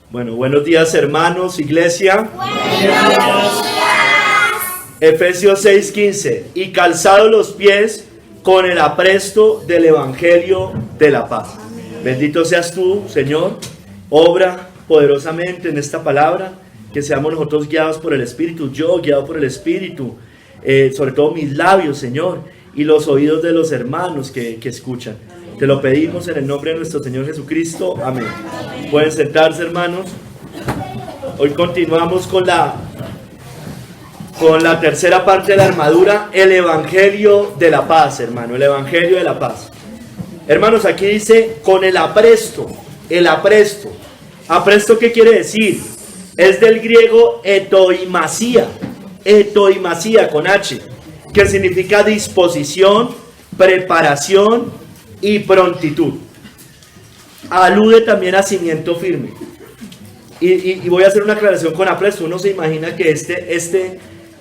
Bueno, buenos días hermanos, iglesia. Buenos días. Efesios 6:15. Y calzados los pies con el apresto del evangelio de la paz. Bendito seas tú, Señor. Obra poderosamente en esta palabra. Que seamos nosotros guiados por el Espíritu. Yo guiado por el Espíritu. Sobre todo mis labios, Señor. Y los oídos de los hermanos que escuchan. Te lo pedimos en el nombre de nuestro Señor Jesucristo. Amén. Pueden sentarse, hermanos. Hoy continuamos con la tercera parte de la armadura, el Evangelio de la paz, hermano. El Evangelio de la paz. Hermanos, aquí dice con el apresto. El apresto. ¿Apresto qué quiere decir? Es del griego etoimasia. Etoimasia con H. Que significa disposición, preparación y prontitud. Alude también a cimiento firme. Y voy a hacer una aclaración con apresto. Uno se imagina que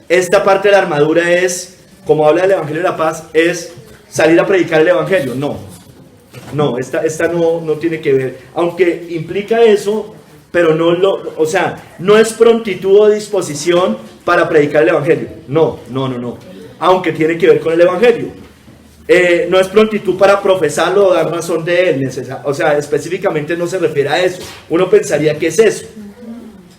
esta parte de la armadura es, como habla del Evangelio de la Paz, es salir a predicar el Evangelio. No, esta no tiene que ver. Aunque implica eso, pero no es prontitud o disposición para predicar el Evangelio. No. Aunque tiene que ver con el Evangelio. No es prontitud para profesarlo o dar razón de él, específicamente no se refiere a eso. Uno pensaría que es eso.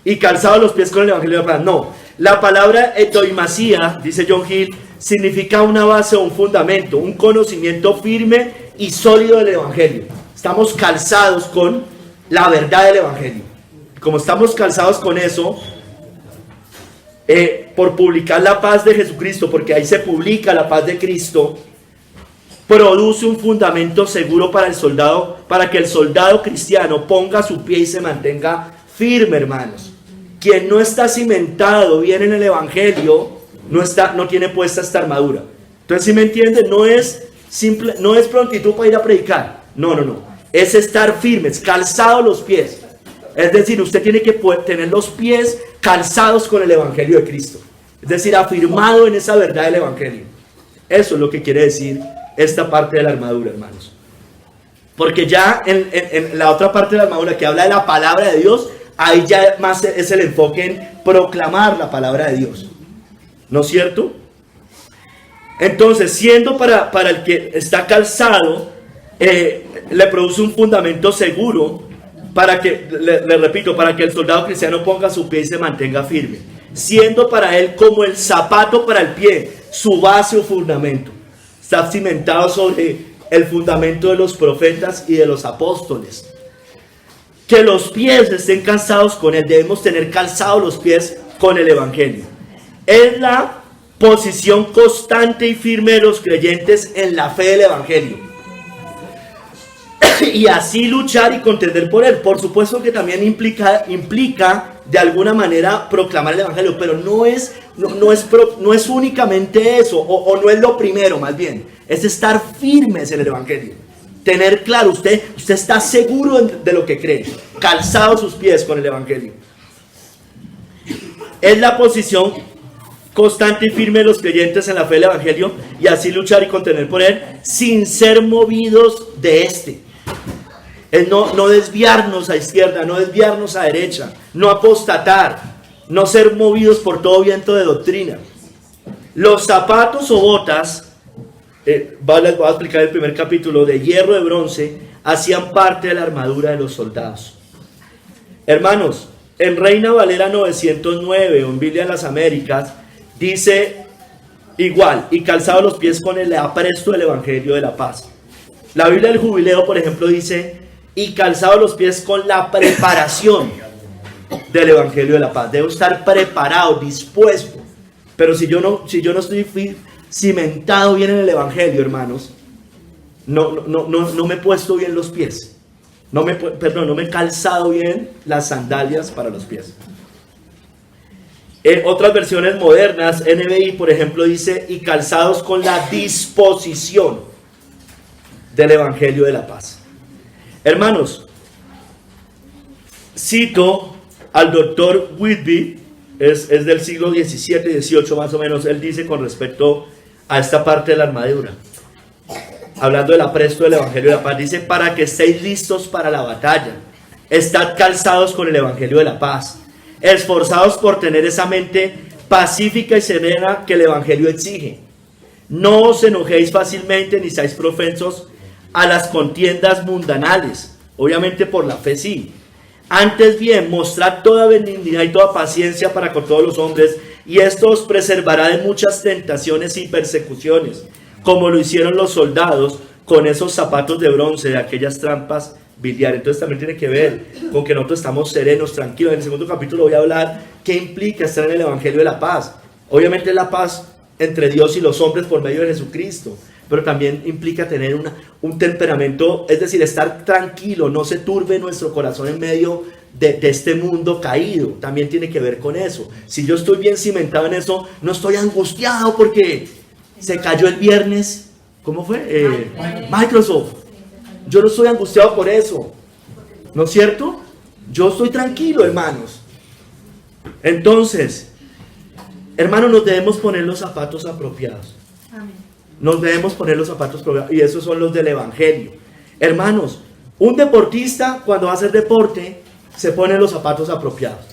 Y calzado los pies con el Evangelio de la Paz. No, la palabra etoimasia, dice John Hill, significa una base o un fundamento, un conocimiento firme y sólido del Evangelio. Estamos calzados con la verdad del Evangelio. Como estamos calzados con eso, por publicar la paz de Jesucristo, porque ahí se publica la paz de Cristo, produce un fundamento seguro para el soldado, para que el soldado cristiano ponga su pie y se mantenga firme, hermanos. Quien no está cimentado bien en el Evangelio, no tiene puesta esta armadura. Entonces, ¿sí me entienden? No es prontitud para ir a predicar. No. Es estar firmes, calzados los pies. Es decir, usted tiene que tener los pies calzados con el Evangelio de Cristo. Es decir, afirmado en esa verdad del Evangelio. Eso es lo que quiere decir esta parte de la armadura, hermanos. Porque ya en la otra parte de la armadura que habla de la palabra de Dios, ahí ya más es el enfoque en proclamar la palabra de Dios. ¿No es cierto? Entonces, siendo para el que está calzado, le produce un fundamento seguro para que, le repito, para que el soldado cristiano ponga su pie y se mantenga firme. Siendo para él como el zapato para el pie, su base o fundamento. Está cimentado sobre el fundamento de los profetas y de los apóstoles. Que los pies estén calzados con él. Debemos tener calzados los pies con el Evangelio. Es la posición constante y firme de los creyentes en la fe del Evangelio. Y así luchar y contender por él. Por supuesto que también implica de alguna manera proclamar el Evangelio, pero no es únicamente eso, o no es lo primero, más bien, es estar firmes en el Evangelio, tener claro, usted está seguro de lo que cree, calzados sus pies con el Evangelio. Es la posición constante y firme de los creyentes en la fe del Evangelio, y así luchar y contender por él, sin ser movidos de este. Es no desviarnos a izquierda, no desviarnos a derecha, no apostatar, no ser movidos por todo viento de doctrina. Los zapatos o botas, les voy a explicar el primer capítulo, de hierro, de bronce, hacían parte de la armadura de los soldados. Hermanos, en Reina Valera 909 o en Biblia de las Américas, dice igual, y calzados los pies con el apresto del Evangelio de la Paz. La Biblia del Jubileo, por ejemplo, dice, y calzados los pies con la preparación del Evangelio de la Paz. Debo estar preparado, dispuesto. Pero si yo no estoy cimentado bien en el Evangelio, hermanos, no me he puesto bien los pies. No me he calzado bien las sandalias para los pies. En otras versiones modernas, NBI, por ejemplo, dice, y calzados con la disposición del Evangelio de la Paz. Hermanos, cito al doctor Whitby, es del siglo XVII, XVIII más o menos. Él dice con respecto a esta parte de la armadura, hablando del apresto del Evangelio de la Paz, dice, para que estéis listos para la batalla, Estad calzados con el evangelio de la paz, esforzados por tener esa mente pacífica y serena que el evangelio exige. No os enojéis fácilmente ni seáis propensos a las contiendas mundanales. Obviamente por la fe sí. Antes bien, mostrad toda benignidad y toda paciencia para con todos los hombres, y esto os preservará de muchas tentaciones y persecuciones, como lo hicieron los soldados con esos zapatos de bronce de aquellas trampas biliares. Entonces también tiene que ver con que nosotros estamos serenos, tranquilos. En el segundo capítulo voy a hablar qué implica estar en el evangelio de la paz. Obviamente la paz entre Dios y los hombres por medio de Jesucristo, pero también implica tener un temperamento, es decir, estar tranquilo, no se turbe nuestro corazón en medio de este mundo caído. También tiene que ver con eso. Si yo estoy bien cimentado en eso, no estoy angustiado porque se cayó el viernes, ¿cómo fue? Microsoft. Yo no estoy angustiado por eso, ¿no es cierto? Yo estoy tranquilo, hermanos. Entonces, hermanos, nos debemos poner los zapatos apropiados. Nos debemos poner los zapatos apropiados, y esos son los del evangelio. Hermanos, un deportista cuando va a hacer deporte se pone los zapatos apropiados,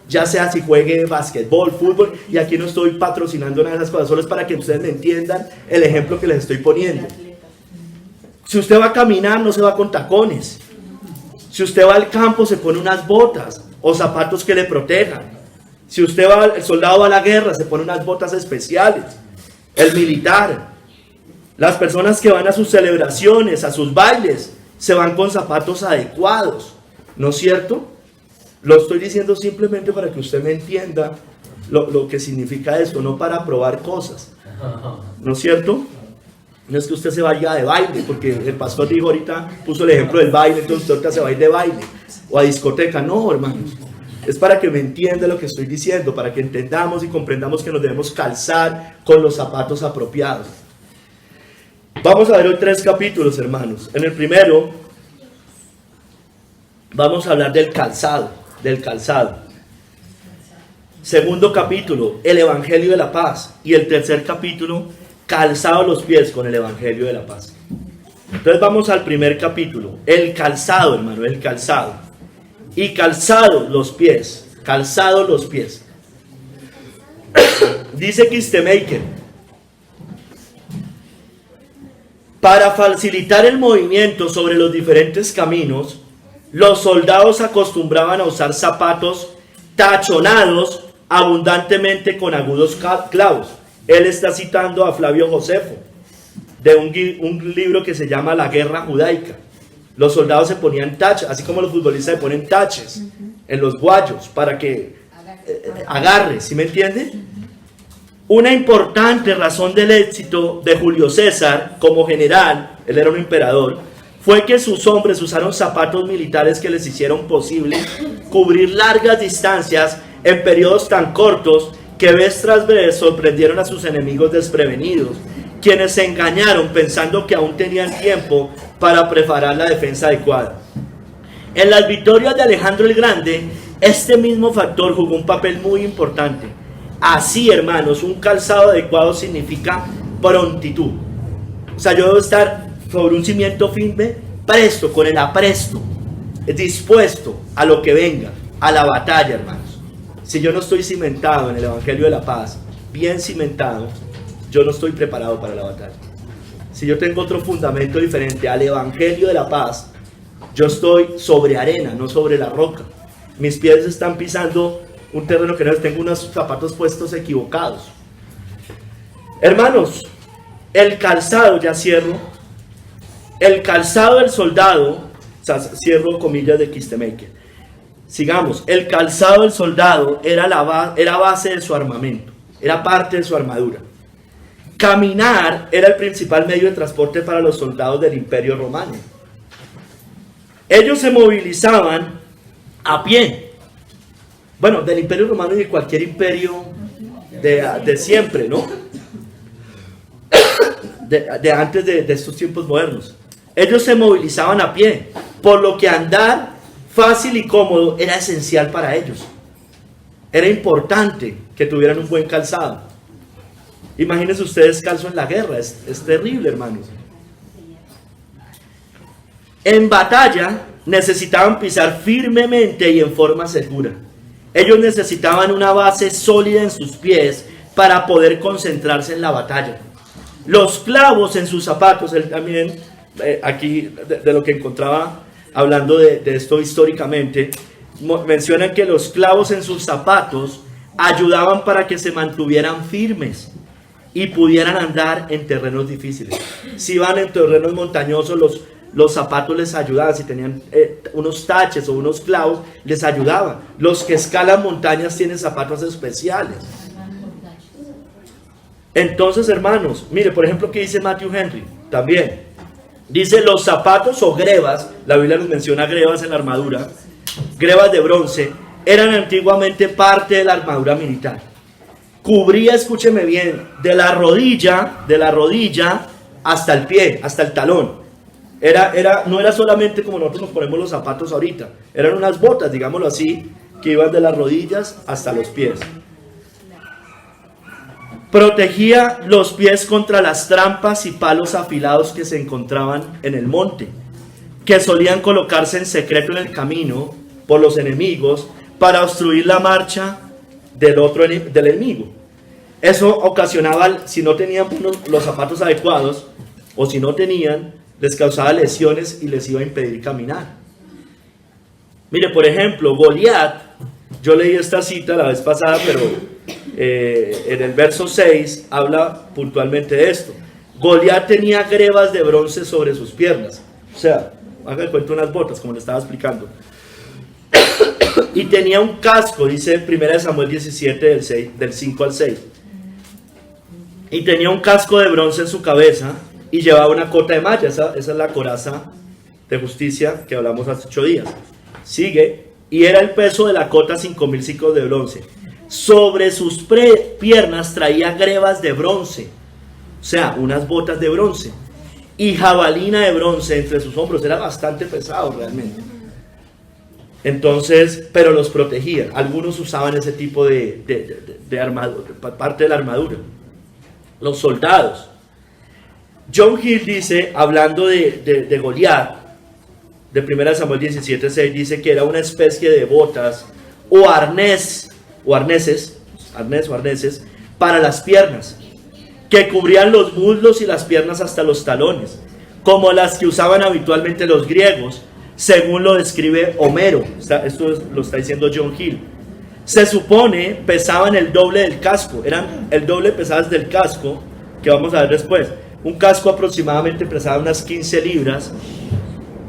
ya sea si juegue básquetbol, fútbol, y aquí no estoy patrocinando nada de esas cosas, solo es para que ustedes me entiendan el ejemplo que les estoy poniendo. Si usted va a caminar, no se va con tacones. Si usted va al campo, se pone unas botas o zapatos que le protejan. Si usted va, el soldado va a la guerra, se pone unas botas especiales. El militar, las personas que van a sus celebraciones, a sus bailes, se van con zapatos adecuados, ¿no es cierto? Lo estoy diciendo simplemente para que usted me entienda lo que significa esto, no para probar cosas, ¿no es cierto? No es que usted se vaya de baile, porque el pastor dijo ahorita, puso el ejemplo del baile, entonces usted ahorita se va a ir de baile o a discoteca. No, hermanos, es para que me entienda lo que estoy diciendo, para que entendamos y comprendamos que nos debemos calzar con los zapatos apropiados. Vamos a ver hoy 3 capítulos, hermanos. En el primero vamos a hablar del calzado, Segundo capítulo, el evangelio de la paz. Y el tercer capítulo, calzado los pies con el evangelio de la paz. Entonces vamos al primer capítulo, el calzado, hermano, el calzado. Y calzado los pies. Dice Kistemaker: para facilitar el movimiento sobre los diferentes caminos, los soldados acostumbraban a usar zapatos tachonados abundantemente con agudos clavos. Él está citando a Flavio Josefo de un libro que se llama La Guerra Judaica. Los soldados se ponían taches, así como los futbolistas se ponen taches en los guayos para que agarre, ¿sí me entiende? Una importante razón del éxito de Julio César como general, él era un emperador, fue que sus hombres usaron zapatos militares que les hicieron posible cubrir largas distancias en periodos tan cortos que vez tras vez sorprendieron a sus enemigos desprevenidos, quienes se engañaron pensando que aún tenían tiempo para preparar la defensa adecuada. En las victorias de Alejandro el Grande, este mismo factor jugó un papel muy importante. Así, hermanos, un calzado adecuado significa prontitud. O sea, yo debo estar sobre un cimiento firme, presto, con el apresto, dispuesto a lo que venga, a la batalla, hermanos. Si yo no estoy cimentado en el evangelio de la paz, bien cimentado, yo no estoy preparado para la batalla. Si yo tengo otro fundamento diferente al evangelio de la paz, yo estoy sobre arena, no sobre la roca. Mis pies están pisando un terreno que no es, tengo unos zapatos puestos equivocados. Hermanos, el calzado, ya cierro, el calzado del soldado, o sea, cierro comillas de Kistemaker. Sigamos, el calzado del soldado era base de su armamento, era parte de su armadura. Caminar era el principal medio de transporte para los soldados del Imperio Romano. Ellos se movilizaban a pie. Bueno, del Imperio Romano y de cualquier imperio de siempre, ¿no? De antes de estos tiempos modernos. Ellos se movilizaban a pie, por lo que andar fácil y cómodo era esencial para ellos. Era importante que tuvieran un buen calzado. Imagínense ustedes descalzo en la guerra, es terrible, hermanos. En batalla, necesitaban pisar firmemente y en forma segura. Ellos necesitaban una base sólida en sus pies para poder concentrarse en la batalla. Los clavos en sus zapatos, él también, aquí de lo que encontraba hablando de esto históricamente, mencionan que los clavos en sus zapatos ayudaban para que se mantuvieran firmes y pudieran andar en terrenos difíciles. Si iban en terrenos montañosos, los zapatos les ayudaban. Si tenían unos taches o unos clavos, les ayudaban. Los que escalan montañas tienen zapatos especiales. Entonces, hermanos, mire, por ejemplo, ¿qué dice Matthew Henry? También dice: los zapatos o grebas, la Biblia nos menciona grebas en la armadura, grebas de bronce, eran antiguamente parte de la armadura militar. Cubría, escúcheme bien, de la rodilla hasta el pie, hasta el talón. No era solamente como nosotros nos ponemos los zapatos ahorita, eran unas botas, digámoslo así, que iban de las rodillas hasta los pies. Protegía los pies contra las trampas y palos afilados que se encontraban en el monte, que solían colocarse en secreto en el camino por los enemigos para obstruir la marcha del enemigo. Eso ocasionaba, si no tenían los zapatos adecuados, o si no tenían, les causaba lesiones y les iba a impedir caminar. Mire, por ejemplo, Goliat, yo leí esta cita la vez pasada, pero en el verso 6 habla puntualmente de esto. Goliat tenía grebas de bronce sobre sus piernas. O sea, haga de cuenta unas botas, como le estaba explicando. Y tenía un casco, dice en 1 Samuel 17, del 5 al 6. Y tenía un casco de bronce en su cabeza y llevaba una cota de malla. Esa es la coraza de justicia que hablamos hace 8 días. Sigue, y era el peso de la cota 5,000 ciclos de bronce. Sobre sus piernas traía grebas de bronce, o sea, unas botas de bronce, y jabalina de bronce entre sus hombros. Era bastante pesado realmente. Entonces, pero los protegía. Algunos usaban ese tipo de armadura, parte de la armadura. Los soldados. John Hill dice, hablando de Goliat, de 1 Samuel 17:6, dice que era una especie de botas o arneses para las piernas, que cubrían los muslos y las piernas hasta los talones, como las que usaban habitualmente los griegos, según lo describe Homero. Esto lo está diciendo John Hill. Se supone pesaban el doble del casco, eran el doble pesadas del casco, que vamos a ver después. Un casco aproximadamente pesaba unas 15 libras,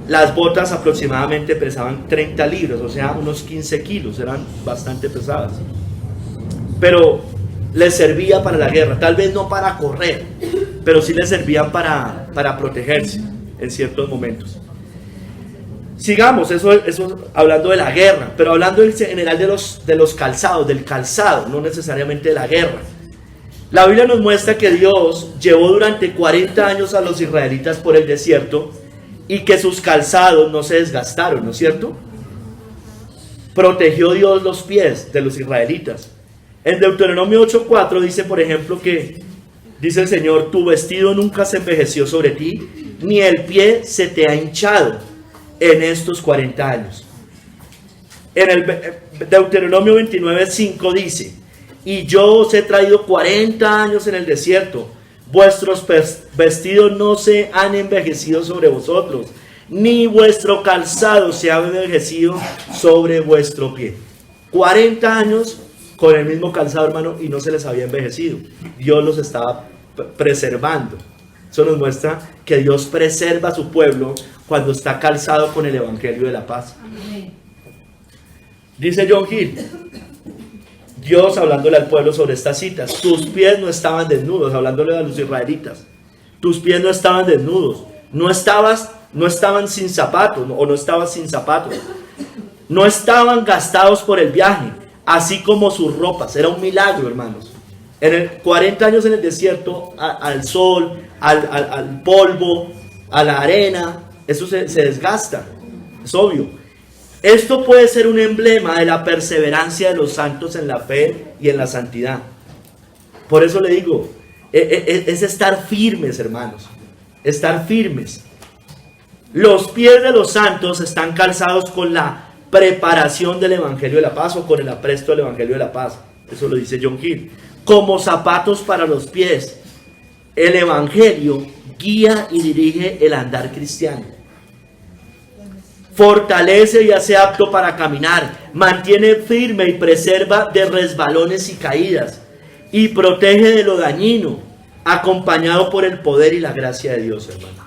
las botas aproximadamente pesaban 30 libras, o sea, unos 15 kilos, eran bastante pesadas. Pero les servía para la guerra, tal vez no para correr, pero sí les servían para protegerse en ciertos momentos. Sigamos, eso hablando de la guerra, pero hablando en general de los calzados, del calzado, no necesariamente de la guerra. La Biblia nos muestra que Dios llevó durante 40 años a los israelitas por el desierto y que sus calzados no se desgastaron, ¿no es cierto? Protegió Dios los pies de los israelitas. En Deuteronomio 8:4 dice, por ejemplo, que dice el Señor: tu vestido nunca se envejeció sobre ti, ni el pie se te ha hinchado en estos 40 años. En el Deuteronomio 29:5 dice: y yo os he traído 40 años en el desierto, vuestros vestidos no se han envejecido sobre vosotros, ni vuestro calzado se ha envejecido sobre vuestro pie. 40 años con el mismo calzado, hermano, y no se les había envejecido. Dios los estaba preservando. Eso nos muestra que Dios preserva a su pueblo cuando está calzado con el evangelio de la paz. Dice John Hill, Dios hablándole al pueblo sobre estas citas: tus pies no estaban desnudos, hablándole a los israelitas. Tus pies no estaban desnudos, no estaban sin zapatos, o no estabas sin zapatos, no estaban gastados por el viaje, así como sus ropas. Era un milagro, hermanos. 40 años en el desierto, al sol, al polvo, a la arena, eso se desgasta, es obvio. Esto puede ser un emblema de la perseverancia de los santos en la fe y en la santidad. Por eso le digo, es estar firmes, hermanos, estar firmes. Los pies de los santos están calzados con la preparación del Evangelio de la Paz o con el apresto del Evangelio de la Paz. Eso lo dice John Hill. Como zapatos para los pies. El Evangelio guía y dirige el andar cristiano. Fortalece y hace apto para caminar. Mantiene firme y preserva de resbalones y caídas. Y protege de lo dañino, acompañado por el poder y la gracia de Dios, hermano.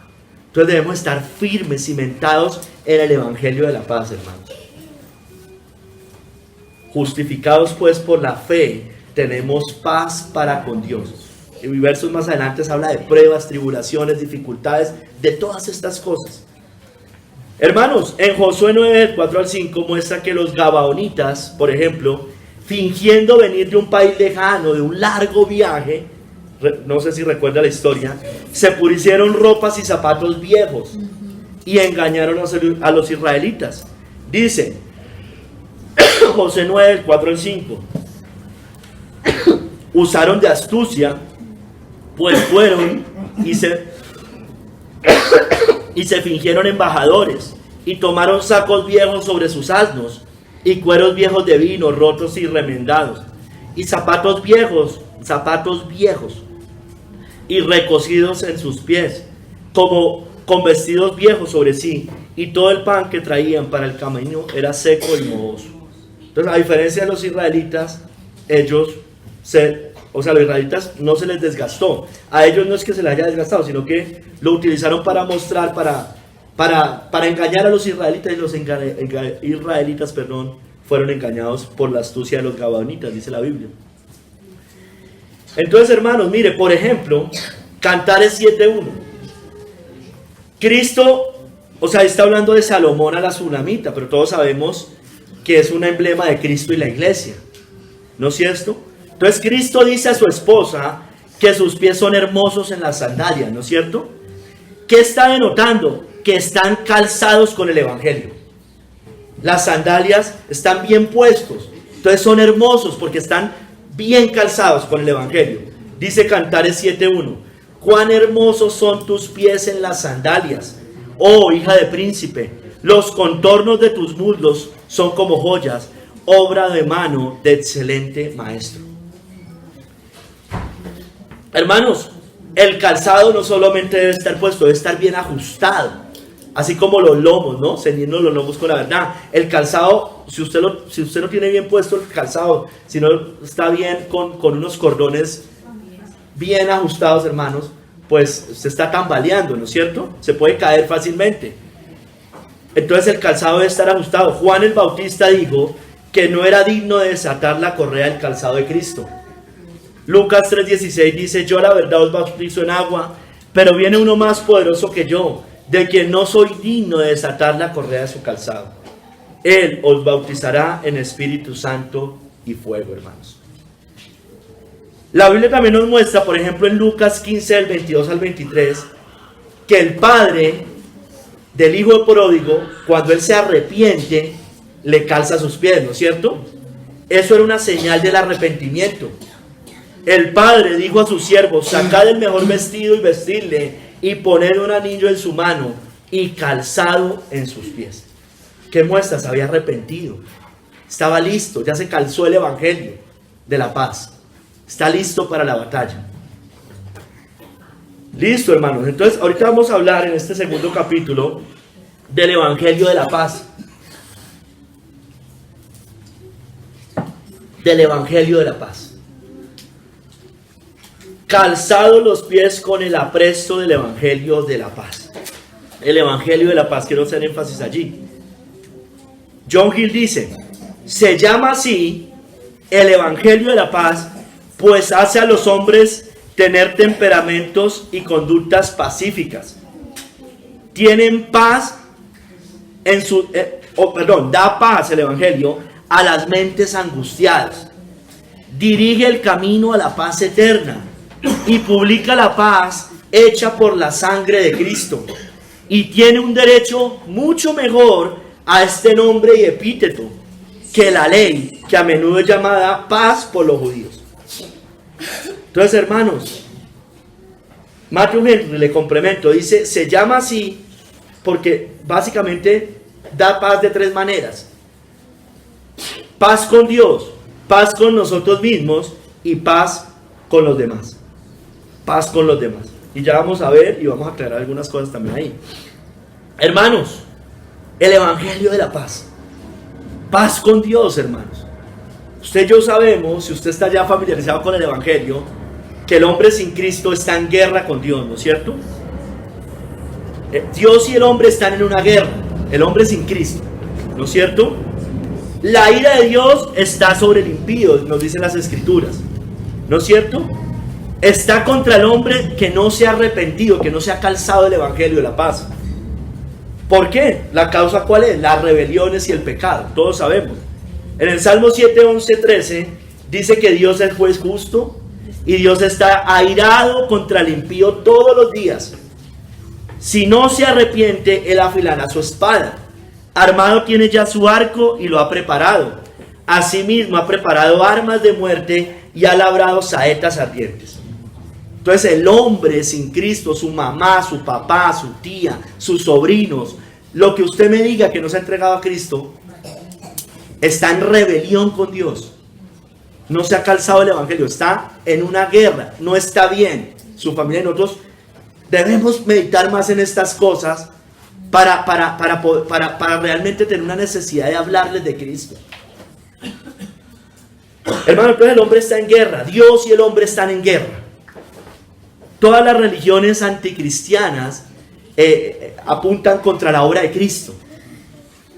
Entonces debemos estar firmes, cimentados en el Evangelio de la Paz, hermanos. Justificados pues por la fe, tenemos paz para con Dios. En versos más adelante habla de pruebas, tribulaciones, dificultades, de todas estas cosas. Hermanos, en Josué 9, 4 al 5 muestra que los gabaonitas, por ejemplo, fingiendo venir de un país lejano, de un largo viaje, no sé si recuerda la historia, se pusieron ropas y zapatos viejos y engañaron a los israelitas. Dice Josué 9, 4 al 5, usaron de astucia, pues fueron y se fingieron embajadores y tomaron sacos viejos sobre sus asnos y cueros viejos de vino rotos y remendados y zapatos viejos y recocidos en sus pies, como con vestidos viejos sobre sí, y todo el pan que traían para el camino era seco y mohoso. Entonces, a diferencia de los israelitas, los israelitas no se les desgastó. A ellos no es que se les haya desgastado, sino que lo utilizaron para mostrar, para engañar a los israelitas, y los israelitas, fueron engañados por la astucia de los gabaonitas, dice la Biblia. Entonces, hermanos, mire, por ejemplo, Cantares 7:1. Cristo, está hablando de Salomón a la Sulamita, pero todos sabemos que es un emblema de Cristo y la iglesia, ¿no es cierto? Entonces Cristo dice a su esposa que sus pies son hermosos en las sandalias, ¿no es cierto? ¿Qué está denotando? Que están calzados con el Evangelio. Las sandalias están bien puestos, entonces son hermosos porque están bien calzados con el Evangelio. Dice Cantares 7:1, cuán hermosos son tus pies en las sandalias, oh hija de príncipe, los contornos de tus muslos son como joyas, obra de mano de excelente maestro. Hermanos, el calzado no solamente debe estar puesto, debe estar bien ajustado, así como los lomos, ¿no? Ceñirnos los lomos con la verdad. El calzado, si usted no tiene bien puesto el calzado, si no está bien con unos cordones bien ajustados, hermanos, pues se está tambaleando, ¿no es cierto? Se puede caer fácilmente. Entonces el calzado debe estar ajustado. Juan el Bautista dijo que no era digno de desatar la correa del calzado de Cristo. Lucas 3:16 dice, yo la verdad os bautizo en agua, pero viene uno más poderoso que yo, de quien no soy digno de desatar la correa de su calzado. Él os bautizará en Espíritu Santo y fuego, hermanos. La Biblia también nos muestra, por ejemplo, en Lucas 15, del 22 al 23, que el padre del hijo pródigo, cuando él se arrepiente, le calza sus pies, ¿no es cierto? Eso era una señal del arrepentimiento. El padre dijo a sus siervos, sacad el mejor vestido y vestidle, y poned un anillo en su mano y calzado en sus pies. ¿Qué muestra? Se había arrepentido, estaba listo, ya se calzó el Evangelio de la paz, está listo para la batalla. Listo, hermanos. Entonces ahorita vamos a hablar en este segundo capítulo del Evangelio de la paz, del Evangelio de la paz. Calzados los pies con el apresto del Evangelio de la paz. El Evangelio de la paz, quiero hacer énfasis allí. John Hill dice, se llama así el Evangelio de la paz, pues hace a los hombres tener temperamentos y conductas pacíficas. Tienen paz en su, da paz el Evangelio a las mentes angustiadas. Dirige el camino a la paz eterna y publica la paz hecha por la sangre de Cristo. Y tiene un derecho mucho mejor a este nombre y epíteto que la ley, que a menudo es llamada paz por los judíos. Entonces, hermanos, Matthew Henry le complemento, dice, se llama así porque básicamente da paz de tres maneras: paz con Dios, paz con nosotros mismos y paz con los demás. Paz con los demás. Y ya vamos a ver y vamos a aclarar algunas cosas también ahí. Hermanos, el evangelio de la paz. Paz con Dios, hermanos. Usted y yo sabemos, si usted está ya familiarizado con el evangelio, que el hombre sin Cristo está en guerra con Dios, ¿no es cierto? Dios y el hombre están en una guerra, el hombre sin Cristo, ¿no es cierto? La ira de Dios está sobre el impío, nos dicen las escrituras, ¿no es cierto? Está contra el hombre que no se ha arrepentido, que no se ha calzado del evangelio de la paz. ¿Por qué? ¿La causa cuál es? Las rebeliones y el pecado, todos sabemos. En el Salmo 7, 11, 13 dice que Dios es juez justo y Dios está airado contra el impío todos los días. Si no se arrepiente, él afilará su espada. Armado tiene ya su arco y lo ha preparado. Asimismo ha preparado armas de muerte y ha labrado saetas ardientes. Entonces el hombre sin Cristo, su mamá, su papá, su tía, sus sobrinos, lo que usted me diga que no se ha entregado a Cristo, está en rebelión con Dios. No se ha calzado el evangelio, está en una guerra, no está bien. Su familia y nosotros debemos meditar más en estas cosas para realmente tener una necesidad de hablarles de Cristo. Hermano, entonces el hombre está en guerra, Dios y el hombre están en guerra. Todas las religiones anticristianas apuntan contra la obra de Cristo,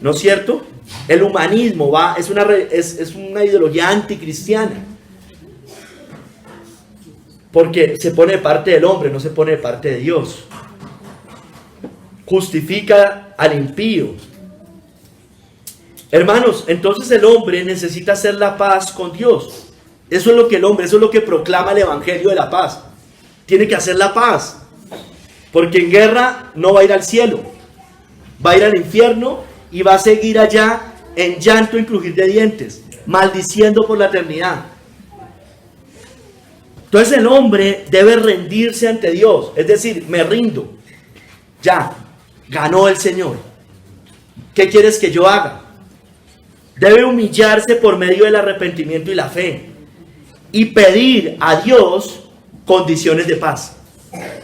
¿no es cierto? El humanismo es una ideología anticristiana, porque se pone de parte del hombre, no se pone de parte de Dios. Justifica al impío. Hermanos, entonces el hombre necesita hacer la paz con Dios. Eso es lo que el hombre, eso es lo que proclama el evangelio de la paz. Tiene que hacer la paz, porque en guerra no va a ir al cielo, va a ir al infierno y va a seguir allá en llanto y crujir de dientes, maldiciendo por la eternidad. Entonces el hombre debe rendirse ante Dios, es decir, me rindo, ya, ganó el Señor, ¿qué quieres que yo haga? Debe humillarse por medio del arrepentimiento y la fe, y pedir a Dios condiciones de paz.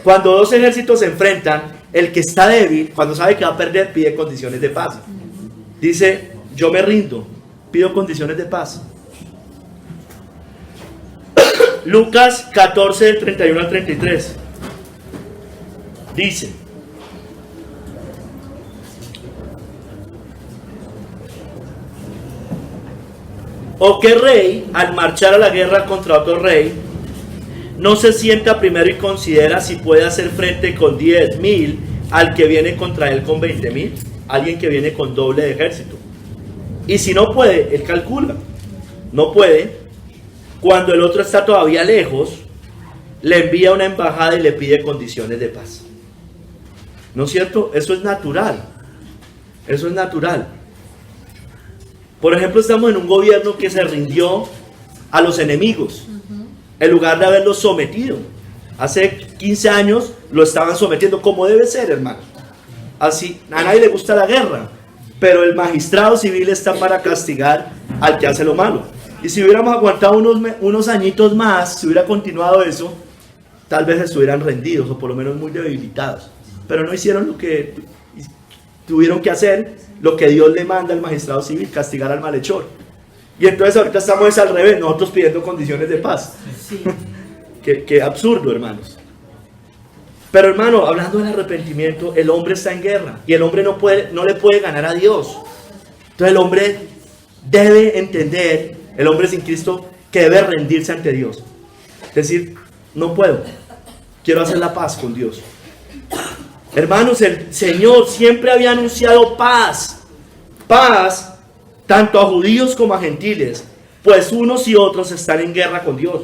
Cuando dos ejércitos se enfrentan, el que está débil, cuando sabe que va a perder, pide condiciones de paz. Dice, yo me rindo, pido condiciones de paz. Lucas 14, del 31 al 33. Dice, ¿o qué rey, al marchar a la guerra contra otro rey, no se sienta primero y considera si puede hacer frente con 10,000 al que viene contra él con 20,000? Alguien que viene con doble de ejército. Y si no puede, él calcula. No puede. Cuando el otro está todavía lejos, le envía una embajada y le pide condiciones de paz. ¿No es cierto? Eso es natural. Eso es natural. Por ejemplo, estamos en un gobierno que se rindió a los enemigos, en lugar de haberlos sometido. Hace 15 años lo estaban sometiendo como debe ser, hermano. Así, a nadie le gusta la guerra, pero el magistrado civil está para castigar al que hace lo malo. Y si hubiéramos aguantado unos añitos más, si hubiera continuado eso, tal vez estuvieran rendidos o por lo menos muy debilitados. Pero no hicieron lo que tuvieron que hacer, lo que Dios le manda al magistrado civil, castigar al malhechor. Y entonces ahorita estamos al revés, nosotros pidiendo condiciones de paz. Sí. Qué absurdo, hermanos. Pero hermano, hablando del arrepentimiento, el hombre está en guerra y el hombre no le puede ganar a Dios. Entonces el hombre debe entender, el hombre sin Cristo, que debe rendirse ante Dios. Es decir, no puedo, quiero hacer la paz con Dios. Hermanos, el Señor siempre había anunciado paz, paz, tanto a judíos como a gentiles, pues unos y otros están en guerra con Dios,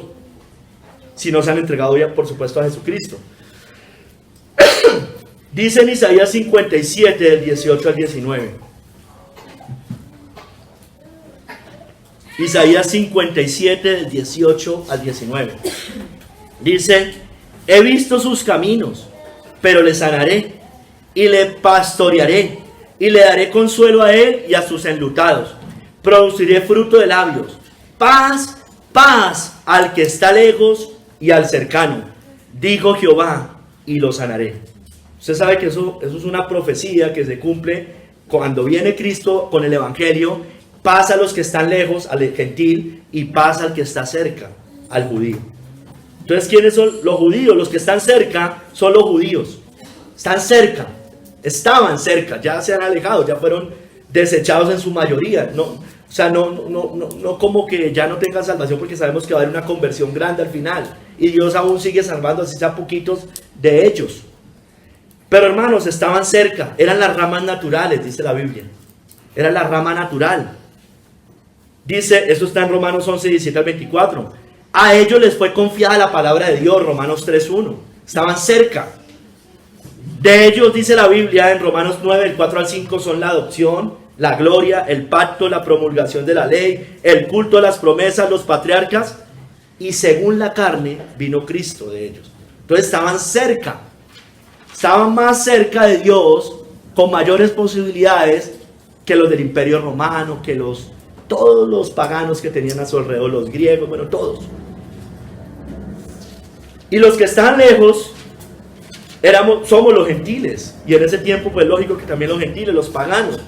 si no se han entregado ya, por supuesto, a Jesucristo. Dice en Isaías 57, del 18 al 19. Isaías 57, del 18 al 19. Dice, he visto sus caminos, pero les sanaré, y le pastorearé, y le daré consuelo a él y a sus enlutados. Produciré fruto de labios. Paz, paz al que está lejos y al cercano, dijo Jehová, y lo sanaré. Usted sabe que eso es una profecía que se cumple cuando viene Cristo con el Evangelio. Paz a los que están lejos, al gentil, y paz al que está cerca, al judío. Entonces, ¿quiénes son los judíos? Los que están cerca son los judíos. Están cerca, estaban cerca, ya se han alejado, ya fueron desechados en su mayoría. No como que ya no tengan salvación, porque sabemos que va a haber una conversión grande al final. Y Dios aún sigue salvando, así sea poquitos de ellos. Pero hermanos, estaban cerca, eran las ramas naturales, dice la Biblia. Era la rama natural. Dice, eso está en Romanos 11, 17 al 24. A ellos les fue confiada la palabra de Dios, Romanos 3:1. Estaban cerca. De ellos, dice la Biblia en Romanos 9, del 4 al 5, son la adopción, la gloria, el pacto, la promulgación de la ley, el culto a las promesas, los patriarcas, y según la carne vino Cristo de ellos. Entonces estaban cerca, estaban más cerca de Dios, con mayores posibilidades que los del Imperio Romano, que todos los paganos que tenían a su alrededor, los griegos, bueno, todos. Y los que estaban lejos somos los gentiles, y en ese tiempo pues lógico que también los gentiles, los paganos.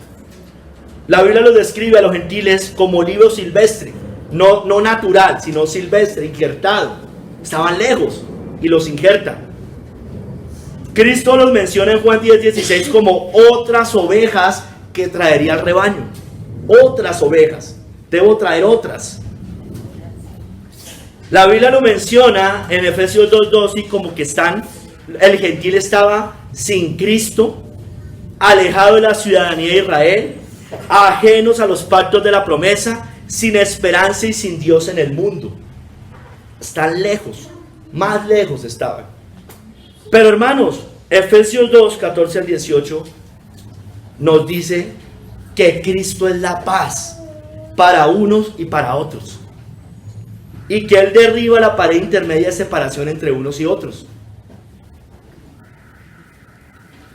La Biblia los describe a los gentiles como olivo silvestre, no natural, sino silvestre, injertado. Estaban lejos y los injerta. Cristo los menciona en Juan 10:16 como otras ovejas que traería al rebaño. Otras ovejas, debo traer otras. La Biblia lo menciona en Efesios 2:12 y como que el gentil estaba sin Cristo, alejado de la ciudadanía de Israel, ajenos a los pactos de la promesa, sin esperanza y sin Dios en el mundo. Están lejos, más lejos estaban. Pero hermanos, Efesios 2, 14 al 18 nos dice que Cristo es la paz para unos y para otros, y que Él derriba la pared intermedia de separación entre unos y otros.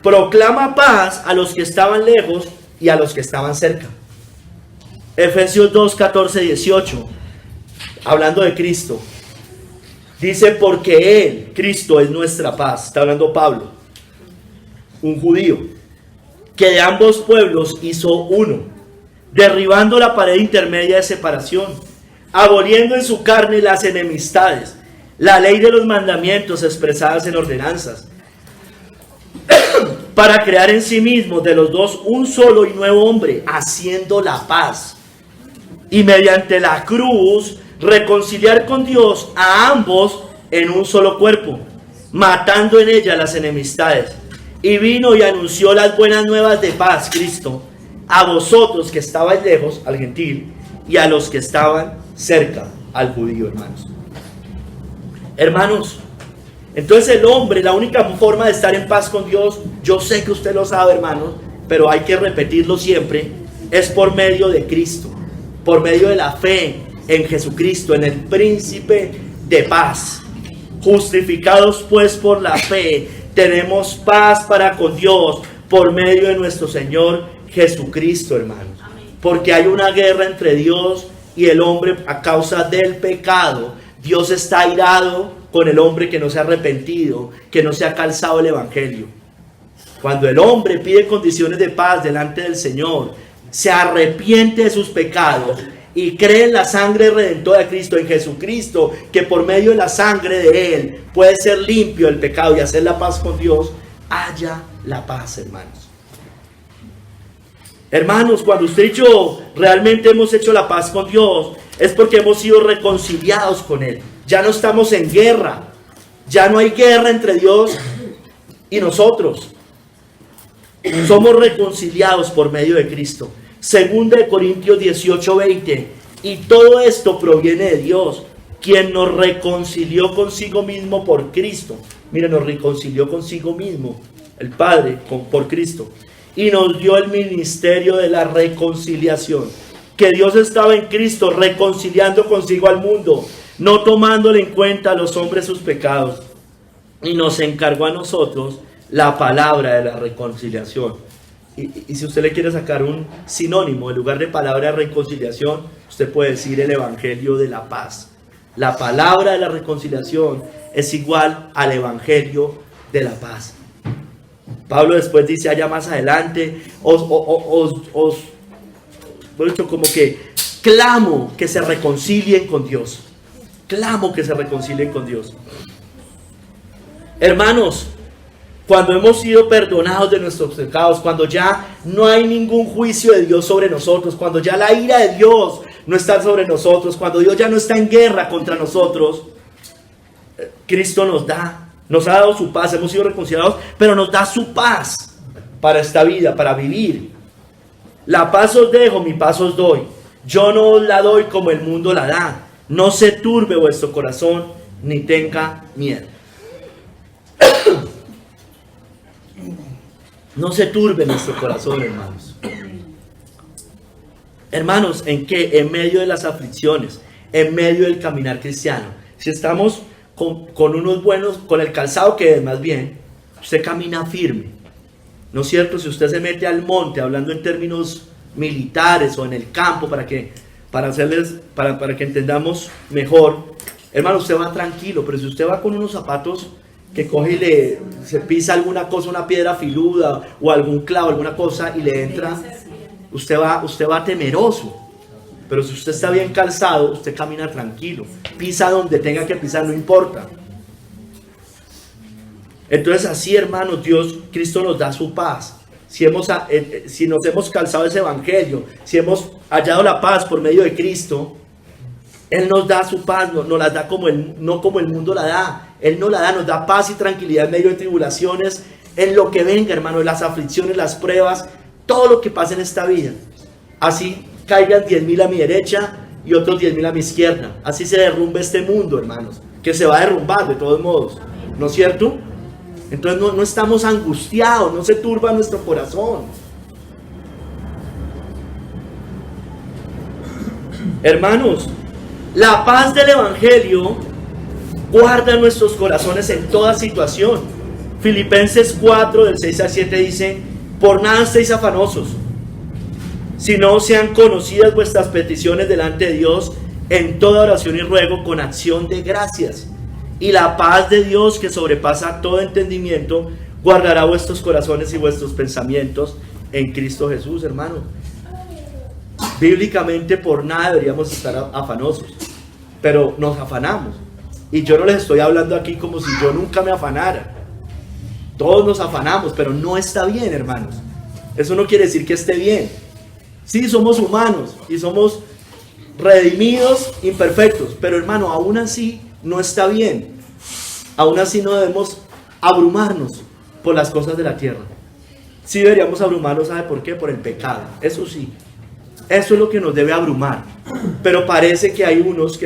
Proclama paz a los que estaban lejos y a los que estaban cerca. Efesios 2, 14, 18, hablando de Cristo, dice: porque Él, Cristo, es nuestra paz. Está hablando Pablo, un judío, que de ambos pueblos hizo uno, derribando la pared intermedia de separación, aboliendo en su carne las enemistades, la ley de los mandamientos expresadas en ordenanzas, para crear en sí mismo de los dos un solo y nuevo hombre, haciendo la paz, y mediante la cruz reconciliar con Dios a ambos en un solo cuerpo, matando en ella las enemistades. Y vino y anunció las buenas nuevas de paz, Cristo, a vosotros que estabais lejos, al gentil, y a los que estaban cerca, al judío, hermanos. Hermanos, entonces el hombre, la única forma de estar en paz con Dios, yo sé que usted lo sabe, hermanos, pero hay que repetirlo siempre, es por medio de Cristo, por medio de la fe en Jesucristo, en el príncipe de paz. Justificados pues por la fe, tenemos paz para con Dios por medio de nuestro Señor Jesucristo, hermanos. Porque hay una guerra entre Dios y el hombre a causa del pecado. Dios está airado con el hombre que no se ha arrepentido, que no se ha calzado el evangelio. Cuando el hombre pide condiciones de paz delante del Señor, se arrepiente de sus pecados y cree en la sangre redentora de Cristo, en Jesucristo, que por medio de la sangre de Él puede ser limpio el pecado y hacer la paz con Dios, haya la paz, hermanos. Hermanos, cuando usted y yo realmente hemos hecho la paz con Dios, es porque hemos sido reconciliados con Él. Ya no estamos en guerra, ya no hay guerra entre Dios y nosotros. Somos reconciliados por medio de Cristo. Segunda de Corintios 18:20. Y todo esto proviene de Dios, quien nos reconcilió consigo mismo por Cristo. Mira, nos reconcilió consigo mismo, el Padre, por Cristo. Y nos dio el ministerio de la reconciliación. Que Dios estaba en Cristo reconciliando consigo al mundo, no tomándole en cuenta a los hombres sus pecados. Y nos encargó a nosotros la palabra de la reconciliación. Y si usted le quiere sacar un sinónimo en lugar de palabra de reconciliación, usted puede decir el evangelio de la paz. La palabra de la reconciliación es igual al evangelio de la paz. Pablo después dice allá más adelante, como que clamo que se reconcilien con Dios. Clamo que se reconcilien con Dios. Hermanos, cuando hemos sido perdonados de nuestros pecados, cuando ya no hay ningún juicio de Dios sobre nosotros, cuando ya la ira de Dios no está sobre nosotros, cuando Dios ya no está en guerra contra nosotros, Cristo nos ha dado su paz, hemos sido reconciliados, pero nos da su paz para esta vida, para vivir. La paz os dejo, mi paz os doy. Yo no os la doy como el mundo la da. No se turbe vuestro corazón, ni tenga miedo. No se turbe nuestro corazón, hermanos. Hermanos, ¿en qué? En medio de las aflicciones, en medio del caminar cristiano. Si estamos con unos buenos, con el calzado que es más bien, usted camina firme. ¿No es cierto? Si usted se mete al monte, hablando en términos militares o en el campo, para que entendamos mejor, hermano, usted va tranquilo. Pero si usted va con unos zapatos que coge y se pisa alguna cosa, una piedra filuda o algún clavo, alguna cosa, y le entra, usted va temeroso. Pero si usted está bien calzado, usted camina tranquilo, pisa donde tenga que pisar, no importa. Entonces así, hermanos, Cristo nos da su paz. Si nos hemos calzado ese evangelio, si hemos hallado la paz por medio de Cristo, Él nos da su paz, nos la da no como el mundo la da. Él nos la da, nos da paz y tranquilidad en medio de tribulaciones, en lo que venga, hermano, las aflicciones, las pruebas, todo lo que pasa en esta vida. Así caigan 10,000 a mi derecha y otros 10,000 a mi izquierda. Así se derrumbe este mundo, hermanos, que se va a derrumbar de todos modos, ¿no es cierto? Entonces no estamos angustiados, no se turba nuestro corazón. Hermanos, la paz del evangelio guarda nuestros corazones en toda situación. Filipenses 4, del 6 al 7 dice: por nada estéis afanosos, sino sean conocidas vuestras peticiones delante de Dios en toda oración y ruego con acción de gracias. Y la paz de Dios, que sobrepasa todo entendimiento, guardará vuestros corazones y vuestros pensamientos en Cristo Jesús, hermano. Bíblicamente por nada deberíamos estar afanosos, pero nos afanamos. Y yo no les estoy hablando aquí como si yo nunca me afanara. Todos nos afanamos, pero no está bien, hermanos. Eso no quiere decir que esté bien. Sí, somos humanos y somos redimidos, imperfectos, pero hermano, aún así no está bien. Aún así no debemos abrumarnos por las cosas de la tierra. Sí deberíamos abrumarnos, ¿sabe por qué? Por el pecado. Eso sí. Eso es lo que nos debe abrumar. Pero parece que hay unos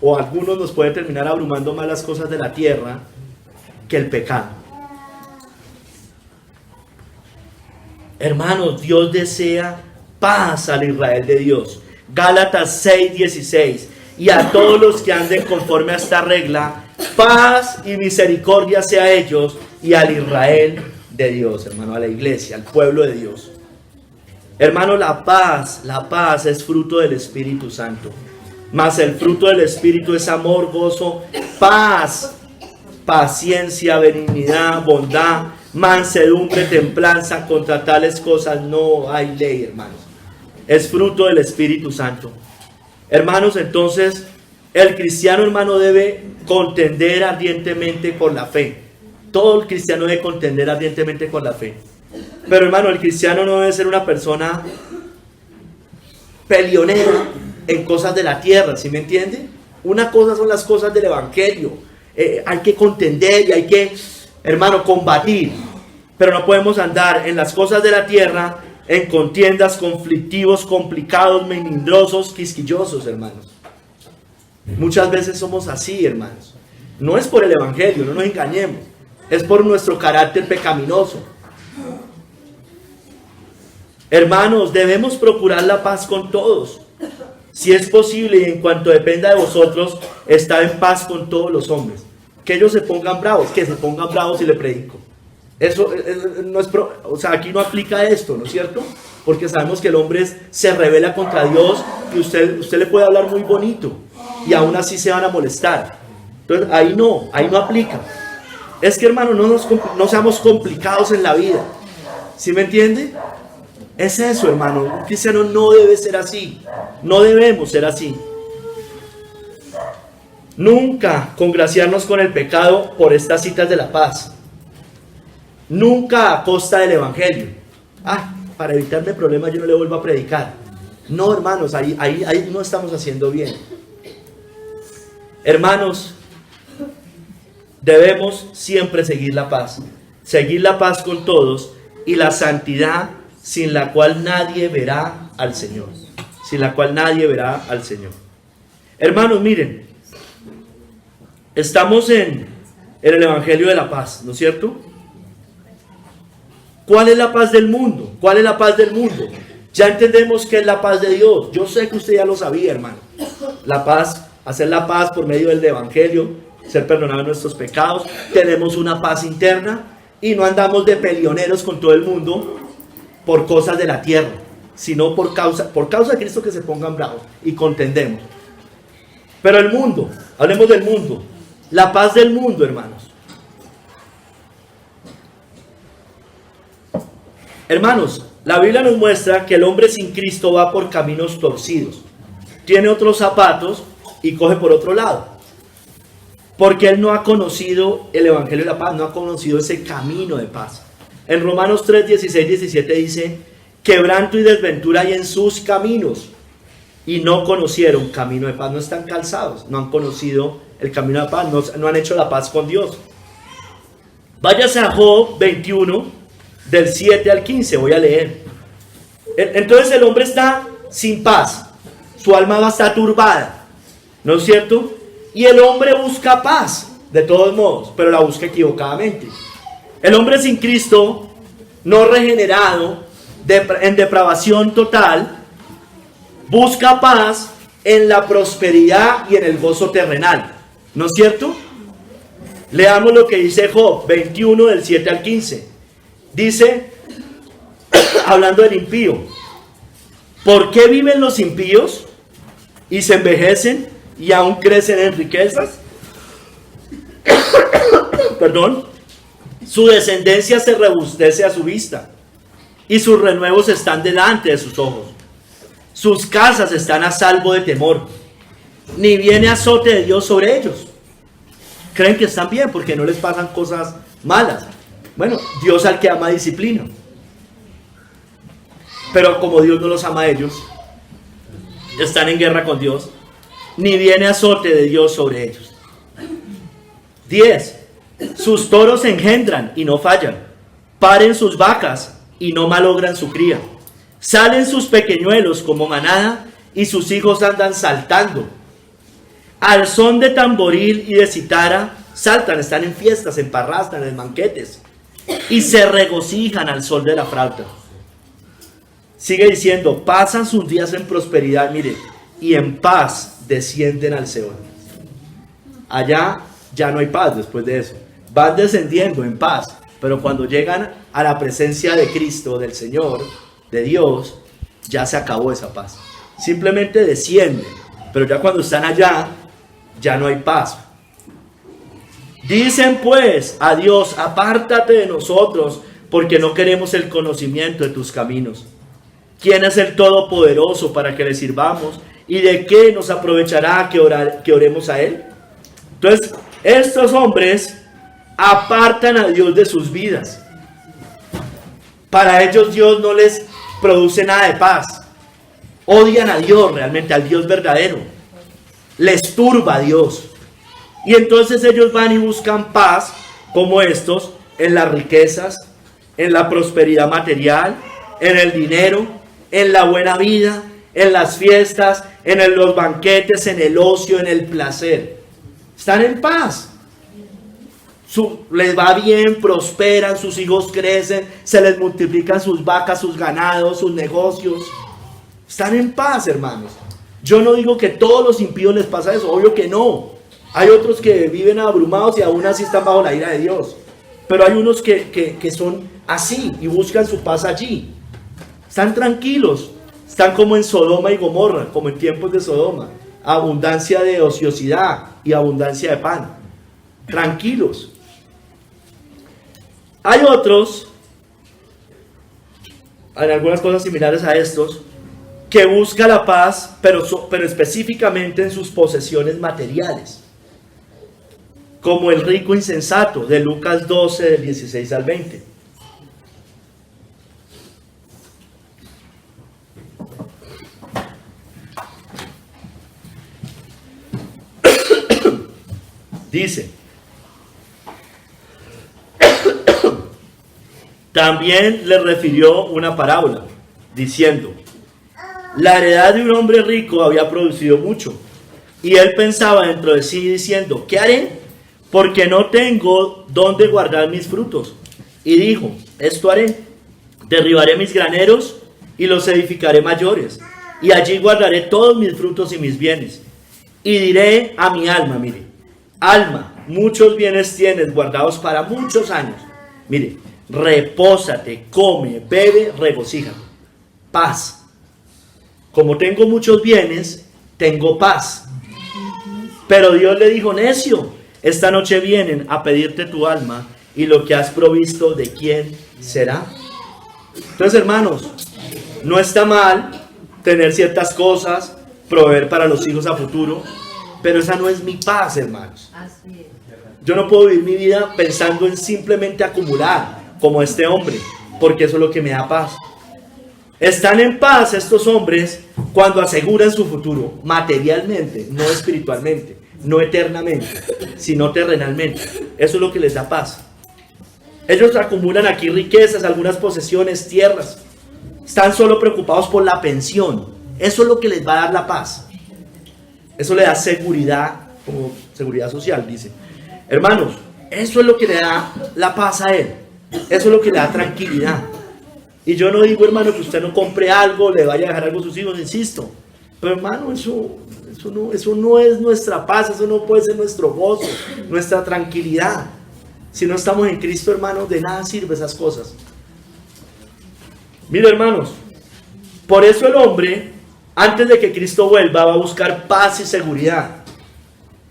o algunos nos puede terminar abrumando más las cosas de la tierra que el pecado. Hermanos, Dios desea paz al Israel de Dios. Gálatas 6:16. Y a todos los que anden conforme a esta regla, paz y misericordia sea a ellos y al Israel de Dios, hermano, a la iglesia, al pueblo de Dios. Hermano, la paz es fruto del Espíritu Santo. Mas el fruto del Espíritu es amor, gozo, paz, paciencia, benignidad, bondad, mansedumbre, templanza. Contra tales cosas no hay ley, hermanos. Es fruto del Espíritu Santo. Hermanos, entonces, el cristiano, hermano, debe contender ardientemente por la fe. Todo el cristiano debe contender ardientemente por la fe. Pero, hermano, el cristiano no debe ser una persona peleonera en cosas de la tierra, ¿sí me entiende? Una cosa son las cosas del evangelio. Hay que contender y hay que, hermano, combatir. Pero no podemos andar en las cosas de la tierra en contiendas, conflictivos, complicados, melindrosos, quisquillosos, hermanos. Muchas veces somos así, hermanos. No es por el evangelio, no nos engañemos. Es por nuestro carácter pecaminoso. Hermanos, debemos procurar la paz con todos. Si es posible y en cuanto dependa de vosotros, estar en paz con todos los hombres. Que ellos se pongan bravos, que se pongan bravos si le predico. Eso no es, o sea, aquí no aplica esto, ¿no es cierto? Porque sabemos que el hombre se rebela contra Dios y usted le puede hablar muy bonito y aún así se van a molestar. Entonces ahí no aplica. Es que, hermano, no seamos complicados en la vida. ¿Sí me entiende? Es eso, hermano. Un cristiano no debe ser así. No debemos ser así. Nunca congraciarnos con el pecado por estas citas de la paz. Nunca a costa del evangelio. Para evitarme problemas yo no le vuelvo a predicar. No, hermanos, ahí no estamos haciendo bien. Hermanos, debemos siempre seguir la paz. Seguir la paz con todos y la santidad sin la cual nadie verá al Señor. Sin la cual nadie verá al Señor. Hermanos, miren. Estamos en el Evangelio de la paz, ¿no es cierto? ¿Cuál es la paz del mundo? ¿Cuál es la paz del mundo? Ya entendemos qué es la paz de Dios. Yo sé que usted ya lo sabía, hermano. La paz, hacer la paz por medio del Evangelio, ser perdonados nuestros pecados. Tenemos una paz interna y no andamos de peleoneros con todo el mundo por cosas de la tierra, sino por causa de Cristo, que se pongan bravos y contendemos. Pero el mundo, hablemos del mundo. La paz del mundo, hermanos. Hermanos, la Biblia nos muestra que el hombre sin Cristo va por caminos torcidos. Tiene otros zapatos y coge por otro lado. Porque él no ha conocido el Evangelio de la paz, no ha conocido ese camino de paz. En Romanos 3, 16, 17 dice: quebranto y desventura hay en sus caminos, y no conocieron camino de paz. No están calzados, no han conocido el camino de paz, no han hecho la paz con Dios. Váyase a Job 21, del 7 al 15, voy a leer. Entonces el hombre está sin paz, su alma va a estar turbada, ¿no es cierto? Y el hombre busca paz, de todos modos, pero la busca equivocadamente. El hombre sin Cristo, no regenerado, en depravación total, busca paz en la prosperidad y en el gozo terrenal, ¿no es cierto? Leamos lo que dice Job 21 del 7 al 15. Dice, hablando del impío: ¿por qué viven los impíos y se envejecen y aún crecen en riquezas? Perdón. Su descendencia se rebustece a su vista y sus renuevos están delante de sus ojos. Sus casas están a salvo de temor, ni viene azote de Dios sobre ellos. Creen que están bien porque no les pasan cosas malas. Bueno, Dios al que ama disciplina. Pero como Dios no los ama a ellos, están en guerra con Dios, ni viene azote de Dios sobre ellos. 10. Sus toros engendran y no fallan, paren sus vacas y no malogran su cría. Salen sus pequeñuelos como manada y sus hijos andan saltando. Al son de tamboril y de citara saltan, están en fiestas, en parrastas, en banquetes, y se regocijan al sol de la flauta. Sigue diciendo: pasan sus días en prosperidad, mire, y en paz descienden al Seol. Allá ya no hay paz después de eso. Van descendiendo en paz, pero cuando llegan a la presencia de Cristo, del Señor, de Dios, ya se acabó esa paz. Simplemente descienden, pero ya cuando están allá, ya no hay paz. Dicen pues a Dios: apártate de nosotros, porque no queremos el conocimiento de tus caminos. ¿Quién es el Todopoderoso para que le sirvamos? ¿Y de qué nos aprovechará que oremos a Él? Entonces, estos hombres apartan a Dios de sus vidas. Para ellos Dios no les produce nada de paz. Odian a Dios realmente, al Dios verdadero. Les turba a Dios. Y entonces ellos van y buscan paz, como estos, en las riquezas, en la prosperidad material, en el dinero, en la buena vida, en las fiestas, en los banquetes, en el ocio, en el placer. Están en paz. Les va bien, prosperan, sus hijos crecen, se les multiplican sus vacas, sus ganados, sus negocios. Están en paz, hermanos. Yo no digo que todos los impíos les pasa eso, obvio que no. Hay otros que viven abrumados y aún así están bajo la ira de Dios. Pero hay unos que son así y buscan su paz allí. Están tranquilos, están como en Sodoma y Gomorra, como en tiempos de Sodoma. Abundancia de ociosidad y abundancia de pan. Tranquilos. Hay otros, en algunas cosas similares a estos, que busca la paz, pero específicamente en sus posesiones materiales. Como el rico insensato de Lucas 12, del 16 al 20. Dice, también le refirió una parábola, diciendo, la heredad de un hombre rico había producido mucho, y él pensaba dentro de sí diciendo, ¿qué haré? Porque no tengo dónde guardar mis frutos. Y dijo, esto haré, derribaré mis graneros y los edificaré mayores, y allí guardaré todos mis frutos y mis bienes. Y diré a mi alma, mire, alma, muchos bienes tienes guardados para muchos años. Mire, repósate, come, bebe, regocíjate. Paz. Como tengo muchos bienes, tengo paz. Pero Dios le dijo, necio, esta noche vienen a pedirte tu alma y lo que has provisto, ¿de quién será? Entonces, hermanos, no está mal tener ciertas cosas, proveer para los hijos a futuro, pero esa no es mi paz, hermanos. Yo no puedo vivir mi vida pensando en simplemente acumular, como este hombre, porque eso es lo que me da paz. Están en paz estos hombres cuando aseguran su futuro, materialmente, no espiritualmente, no eternamente, sino terrenalmente. Eso es lo que les da paz. Ellos acumulan aquí riquezas, algunas posesiones, tierras. Están solo preocupados por la pensión. Eso es lo que les va a dar la paz. Eso le da seguridad, como seguridad social, dice. Hermanos, eso es lo que le da la paz a él. Eso es lo que le da tranquilidad. Y yo no digo, hermano, que usted no compre algo, le vaya a dejar algo a sus hijos, insisto. Pero, hermano, eso no es nuestra paz, eso no puede ser nuestro gozo, nuestra tranquilidad. Si no estamos en Cristo, hermanos, de nada sirven esas cosas. Mire, hermanos, por eso el hombre, antes de que Cristo vuelva, va a buscar paz y seguridad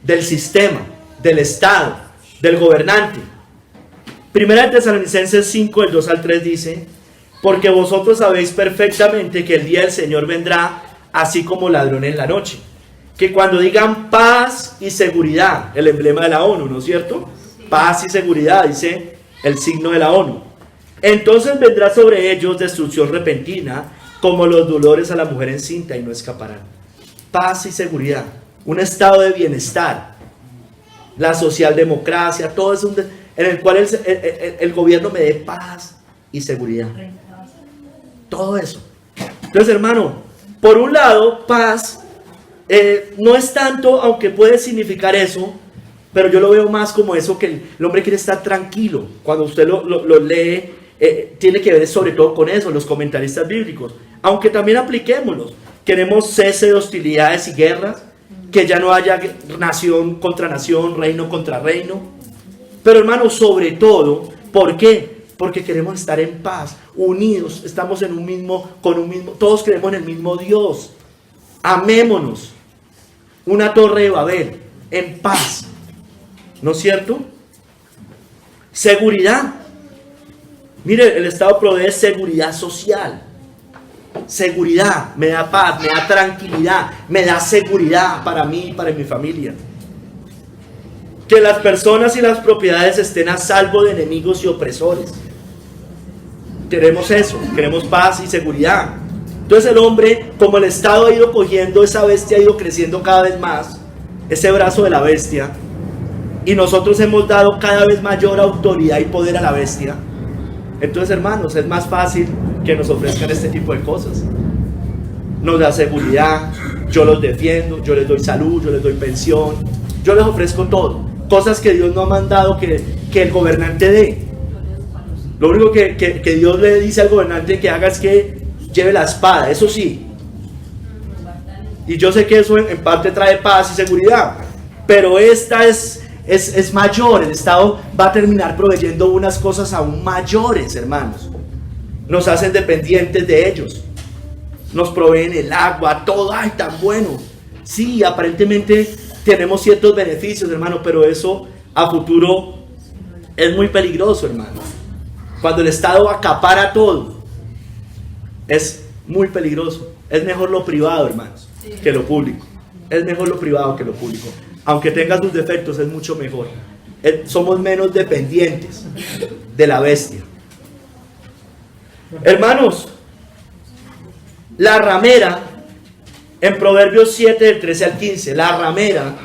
del sistema, del Estado, del gobernante. Primera de Tesalonicenses 5, del 2 al 3 dice, porque vosotros sabéis perfectamente que el día del Señor vendrá así como ladrón en la noche. Que cuando digan paz y seguridad, el emblema de la ONU, ¿no es cierto? Sí. Paz y seguridad, dice el signo de la ONU. Entonces vendrá sobre ellos destrucción repentina, como los dolores a la mujer encinta, y no escaparán. Paz y seguridad, un estado de bienestar, la socialdemocracia, todo eso en el cual el gobierno me dé paz y seguridad. Todo eso. Entonces, hermano, por un lado, paz no es tanto, aunque puede significar eso, pero yo lo veo más como eso, que el hombre quiere estar tranquilo. Cuando usted lo lee, tiene que ver sobre todo con eso, los comentaristas bíblicos. Aunque también apliquémoslos. Queremos cese de hostilidades y guerras, que ya no haya nación contra nación, reino contra reino. Pero, hermano, sobre todo, ¿por qué? Porque queremos estar en paz, unidos, estamos en todos creemos en el mismo Dios. Amémonos. Una torre de Babel, en paz. ¿No es cierto? Seguridad. Mire, el Estado provee seguridad social. Seguridad, me da paz, me da tranquilidad, me da seguridad para mí y para mi familia. Que las personas y las propiedades estén a salvo de enemigos y opresores. Queremos eso, queremos paz y seguridad. Entonces el hombre, como el Estado ha ido cogiendo, esa bestia ha ido creciendo cada vez más, ese brazo de la bestia, y nosotros hemos dado cada vez mayor autoridad y poder a la bestia. Entonces, hermanos, es más fácil que nos ofrezcan este tipo de cosas. Nos da seguridad, yo los defiendo, yo les doy salud, yo les doy pensión, yo les ofrezco todo. Cosas que Dios no ha mandado que el gobernante dé. Lo único que Dios le dice al gobernante que haga es que lleve la espada, eso sí. Y yo sé que eso en parte trae paz y seguridad. Pero esta es es mayor. El Estado va a terminar proveyendo unas cosas aún mayores, hermanos. Nos hacen dependientes de ellos. Nos proveen el agua, todo, ay, tan bueno. Sí, aparentemente tenemos ciertos beneficios, hermano, pero eso a futuro es muy peligroso, hermano. Cuando el Estado acapara todo, es muy peligroso. Es mejor lo privado, hermanos, que lo público. Es mejor lo privado que lo público. Aunque tenga sus defectos, es mucho mejor. Somos menos dependientes de la bestia. Hermanos, la ramera, en Proverbios 7, del 13 al 15, la ramera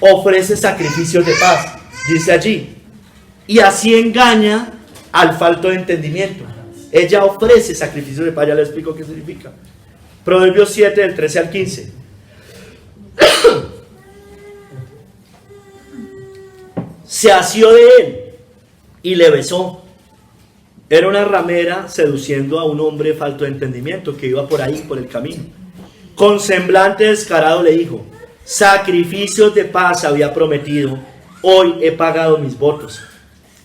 ofrece sacrificios de paz, dice allí, y así engaña al falto de entendimiento. Ella ofrece sacrificios de paz, ya le explico qué significa. Proverbios 7, del 13 al 15. Se asió de él y le besó. Era una ramera seduciendo a un hombre falto de entendimiento que iba por ahí, por el camino. Con semblante descarado le dijo: sacrificios de paz había prometido, hoy he pagado mis votos.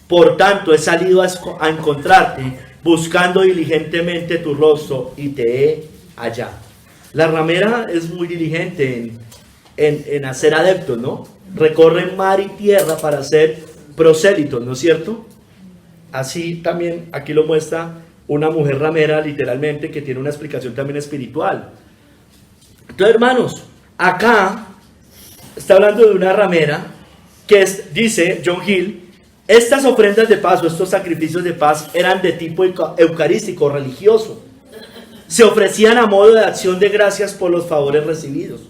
Por tanto he salido a encontrarte, buscando diligentemente tu rostro, y te he hallado. La ramera es muy diligente en hacer adeptos, ¿no? Recorren mar y tierra para ser prosélitos, ¿no es cierto? Así también aquí lo muestra una mujer ramera, literalmente, que tiene una explicación también espiritual. Entonces, hermanos, acá está hablando de una ramera que dice John Hill: estas ofrendas de paz o estos sacrificios de paz eran de tipo eucarístico, religioso. Se ofrecían a modo de acción de gracias por los favores recibidos.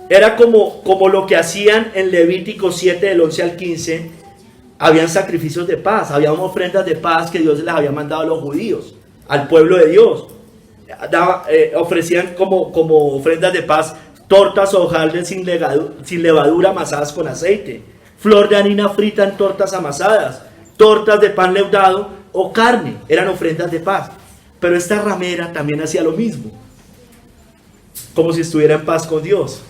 Era como lo que hacían en Levítico 7, del 11 al 15. Habían sacrificios de paz, habían ofrendas de paz que Dios les había mandado a los judíos, al pueblo de Dios. Ofrecían como ofrendas de paz tortas o hojaldres sin levadura amasadas con aceite, flor de harina frita en tortas amasadas, tortas de pan leudado o carne. Eran ofrendas de paz. Pero esta ramera también hacía lo mismo, como si estuviera en paz con Dios.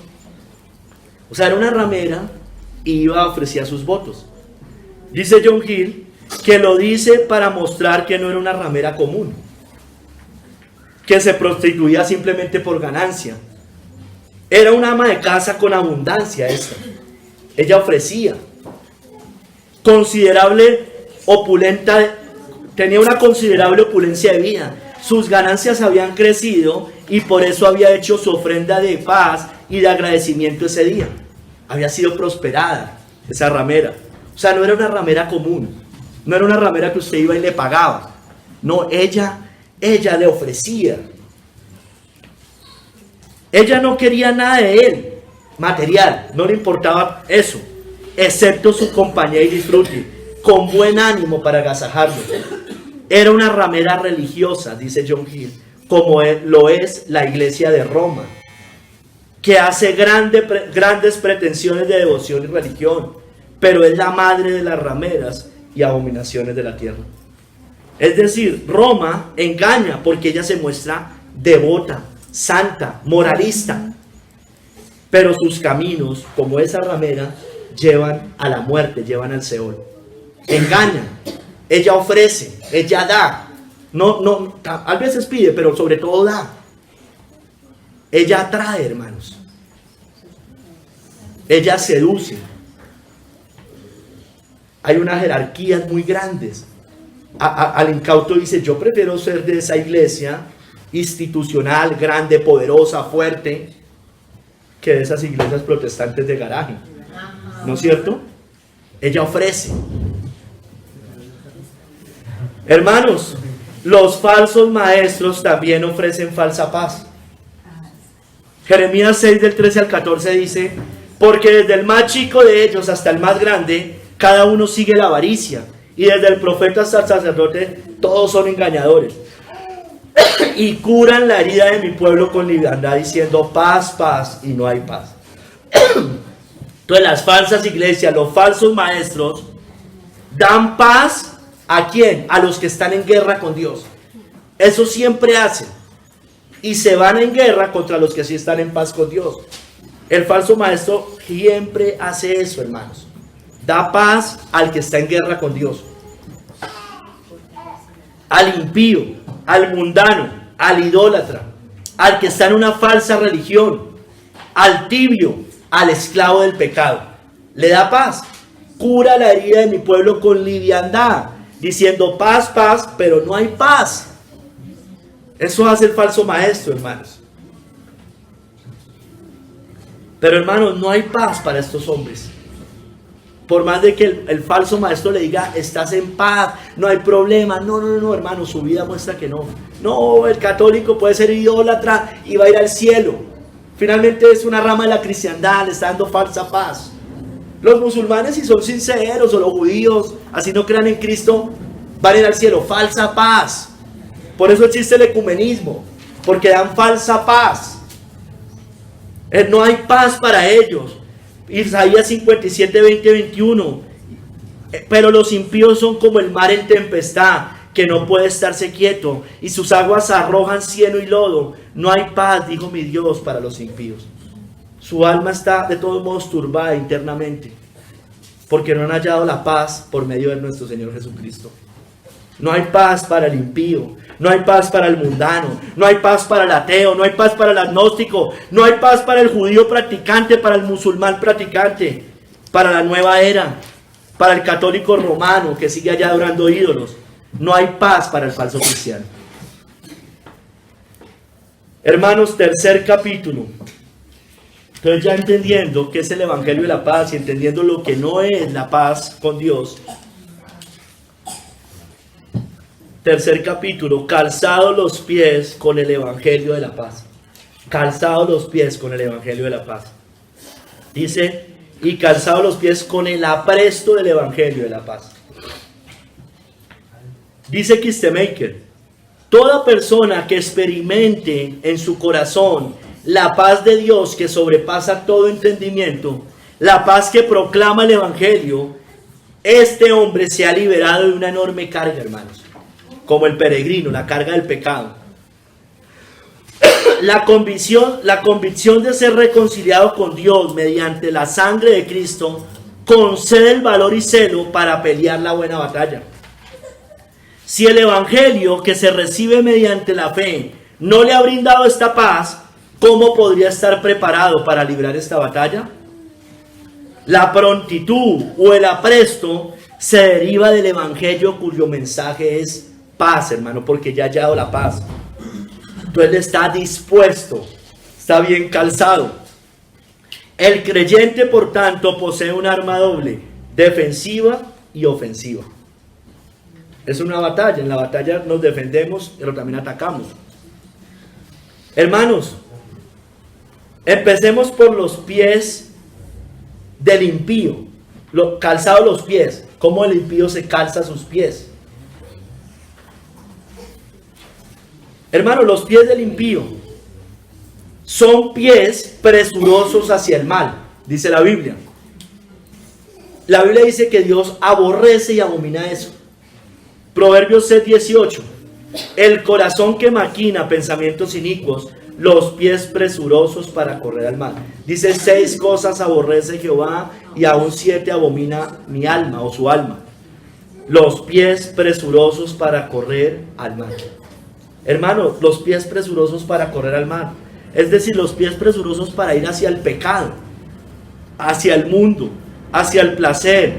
O sea, era una ramera y iba a ofrecer sus votos. Dice John Hill que lo dice para mostrar que no era una ramera común, que se prostituía simplemente por ganancia. Era una ama de casa con abundancia esta. Ella ofrecía tenía una considerable opulencia de vida. Sus ganancias habían crecido y por eso había hecho su ofrenda de paz y de agradecimiento ese día. Había sido prosperada esa ramera. O sea, no era una ramera común. No era una ramera que usted iba y le pagaba. No, ella le ofrecía. Ella no quería nada de él, material, no le importaba eso, excepto su compañía y disfrute, con buen ánimo para agasajarlo. Era una ramera religiosa, dice John Hill, como lo es la iglesia de Roma, que hace grandes pretensiones de devoción y religión, pero es la madre de las rameras y abominaciones de la tierra. Es decir, Roma engaña porque ella se muestra devota, santa, moralista, pero sus caminos, como esa ramera, llevan a la muerte, llevan al Seol. Engañan, ella ofrece, ella da, no, a veces pide, pero sobre todo da. Ella atrae, hermanos, ella seduce. Hay unas jerarquías muy grandes. Al incauto dice: yo prefiero ser de esa iglesia institucional, grande, poderosa, fuerte, que de esas iglesias protestantes de garaje. ¿No es cierto? Ella ofrece. Hermanos, los falsos maestros también ofrecen falsa paz. Jeremías 6, del 13 al 14 dice: porque desde el más chico de ellos hasta el más grande, cada uno sigue la avaricia, y desde el profeta hasta el sacerdote, todos son engañadores. Y curan la herida de mi pueblo con liviandad, diciendo: paz, paz, y no hay paz. Entonces las falsas iglesias, los falsos maestros, dan paz ¿a quién? A los que están en guerra con Dios. Eso siempre hacen. Y se van en guerra contra los que sí están en paz con Dios. El falso maestro siempre hace eso, hermanos. Da paz al que está en guerra con Dios, al impío, al mundano, al idólatra, al que está en una falsa religión, al tibio, al esclavo del pecado. Le da paz. Cura la herida de mi pueblo con liviandad, diciendo paz, paz, pero no hay paz. Eso hace el falso maestro, hermanos. Pero hermanos, no hay paz para estos hombres. Por más de que el falso maestro le diga, estás en paz, no hay problema. No, hermano, su vida muestra que no. No, el católico puede ser idólatra y va a ir al cielo. Finalmente es una rama de la cristiandad, le está dando falsa paz. Los musulmanes, si son sinceros, o los judíos, así no crean en Cristo, van a ir al cielo. Falsa paz. Por eso existe el ecumenismo, porque dan falsa paz. No hay paz para ellos. Isaías 57, 20, 21. Pero los impíos son como el mar en tempestad, que no puede estarse quieto, y sus aguas arrojan cieno y lodo. No hay paz, dijo mi Dios, para los impíos. Su alma está de todos modos turbada internamente, porque no han hallado la paz por medio de nuestro Señor Jesucristo. No hay paz para el impío, no hay paz para el mundano, no hay paz para el ateo, no hay paz para el agnóstico, no hay paz para el judío practicante, para el musulmán practicante, para la nueva era, para el católico romano que sigue allá adorando ídolos. No hay paz para el falso cristiano. Hermanos, tercer capítulo. Entonces, ya entendiendo qué es el Evangelio de la paz y entendiendo lo que no es la paz con Dios. Tercer capítulo, calzados los pies con el Evangelio de la paz. Calzados los pies con el Evangelio de la paz. Dice, y calzados los pies con el apresto del Evangelio de la paz. Dice Kistemaker, toda persona que experimente en su corazón la paz de Dios que sobrepasa todo entendimiento, la paz que proclama el Evangelio, este hombre se ha liberado de una enorme carga, hermanos. Como el peregrino, la carga del pecado. La convicción de ser reconciliado con Dios mediante la sangre de Cristo concede el valor y celo para pelear la buena batalla. Si el Evangelio que se recibe mediante la fe no le ha brindado esta paz, ¿cómo podría estar preparado para librar esta batalla? La prontitud o el apresto se deriva del Evangelio cuyo mensaje es paz, hermano, porque ya ha hallado la paz. Entonces él está dispuesto, está bien calzado. El creyente, por tanto, posee un arma doble, defensiva y ofensiva. Es una batalla, en la batalla nos defendemos, pero también atacamos. Hermanos, empecemos por los pies del impío, calzados los pies. ¿Cómo el impío se calza sus pies? Hermanos, los pies del impío son pies presurosos hacia el mal, dice la Biblia. La Biblia dice que Dios aborrece y abomina eso. Proverbios 6:18. El corazón que maquina pensamientos inicuos, los pies presurosos para correr al mal. Dice 6 cosas aborrece Jehová y aún 7 abomina mi alma o su alma. Los pies presurosos para correr al mal. Hermano, los pies presurosos para correr al mal. Es decir, los pies presurosos para ir hacia el pecado, hacia el mundo, hacia el placer,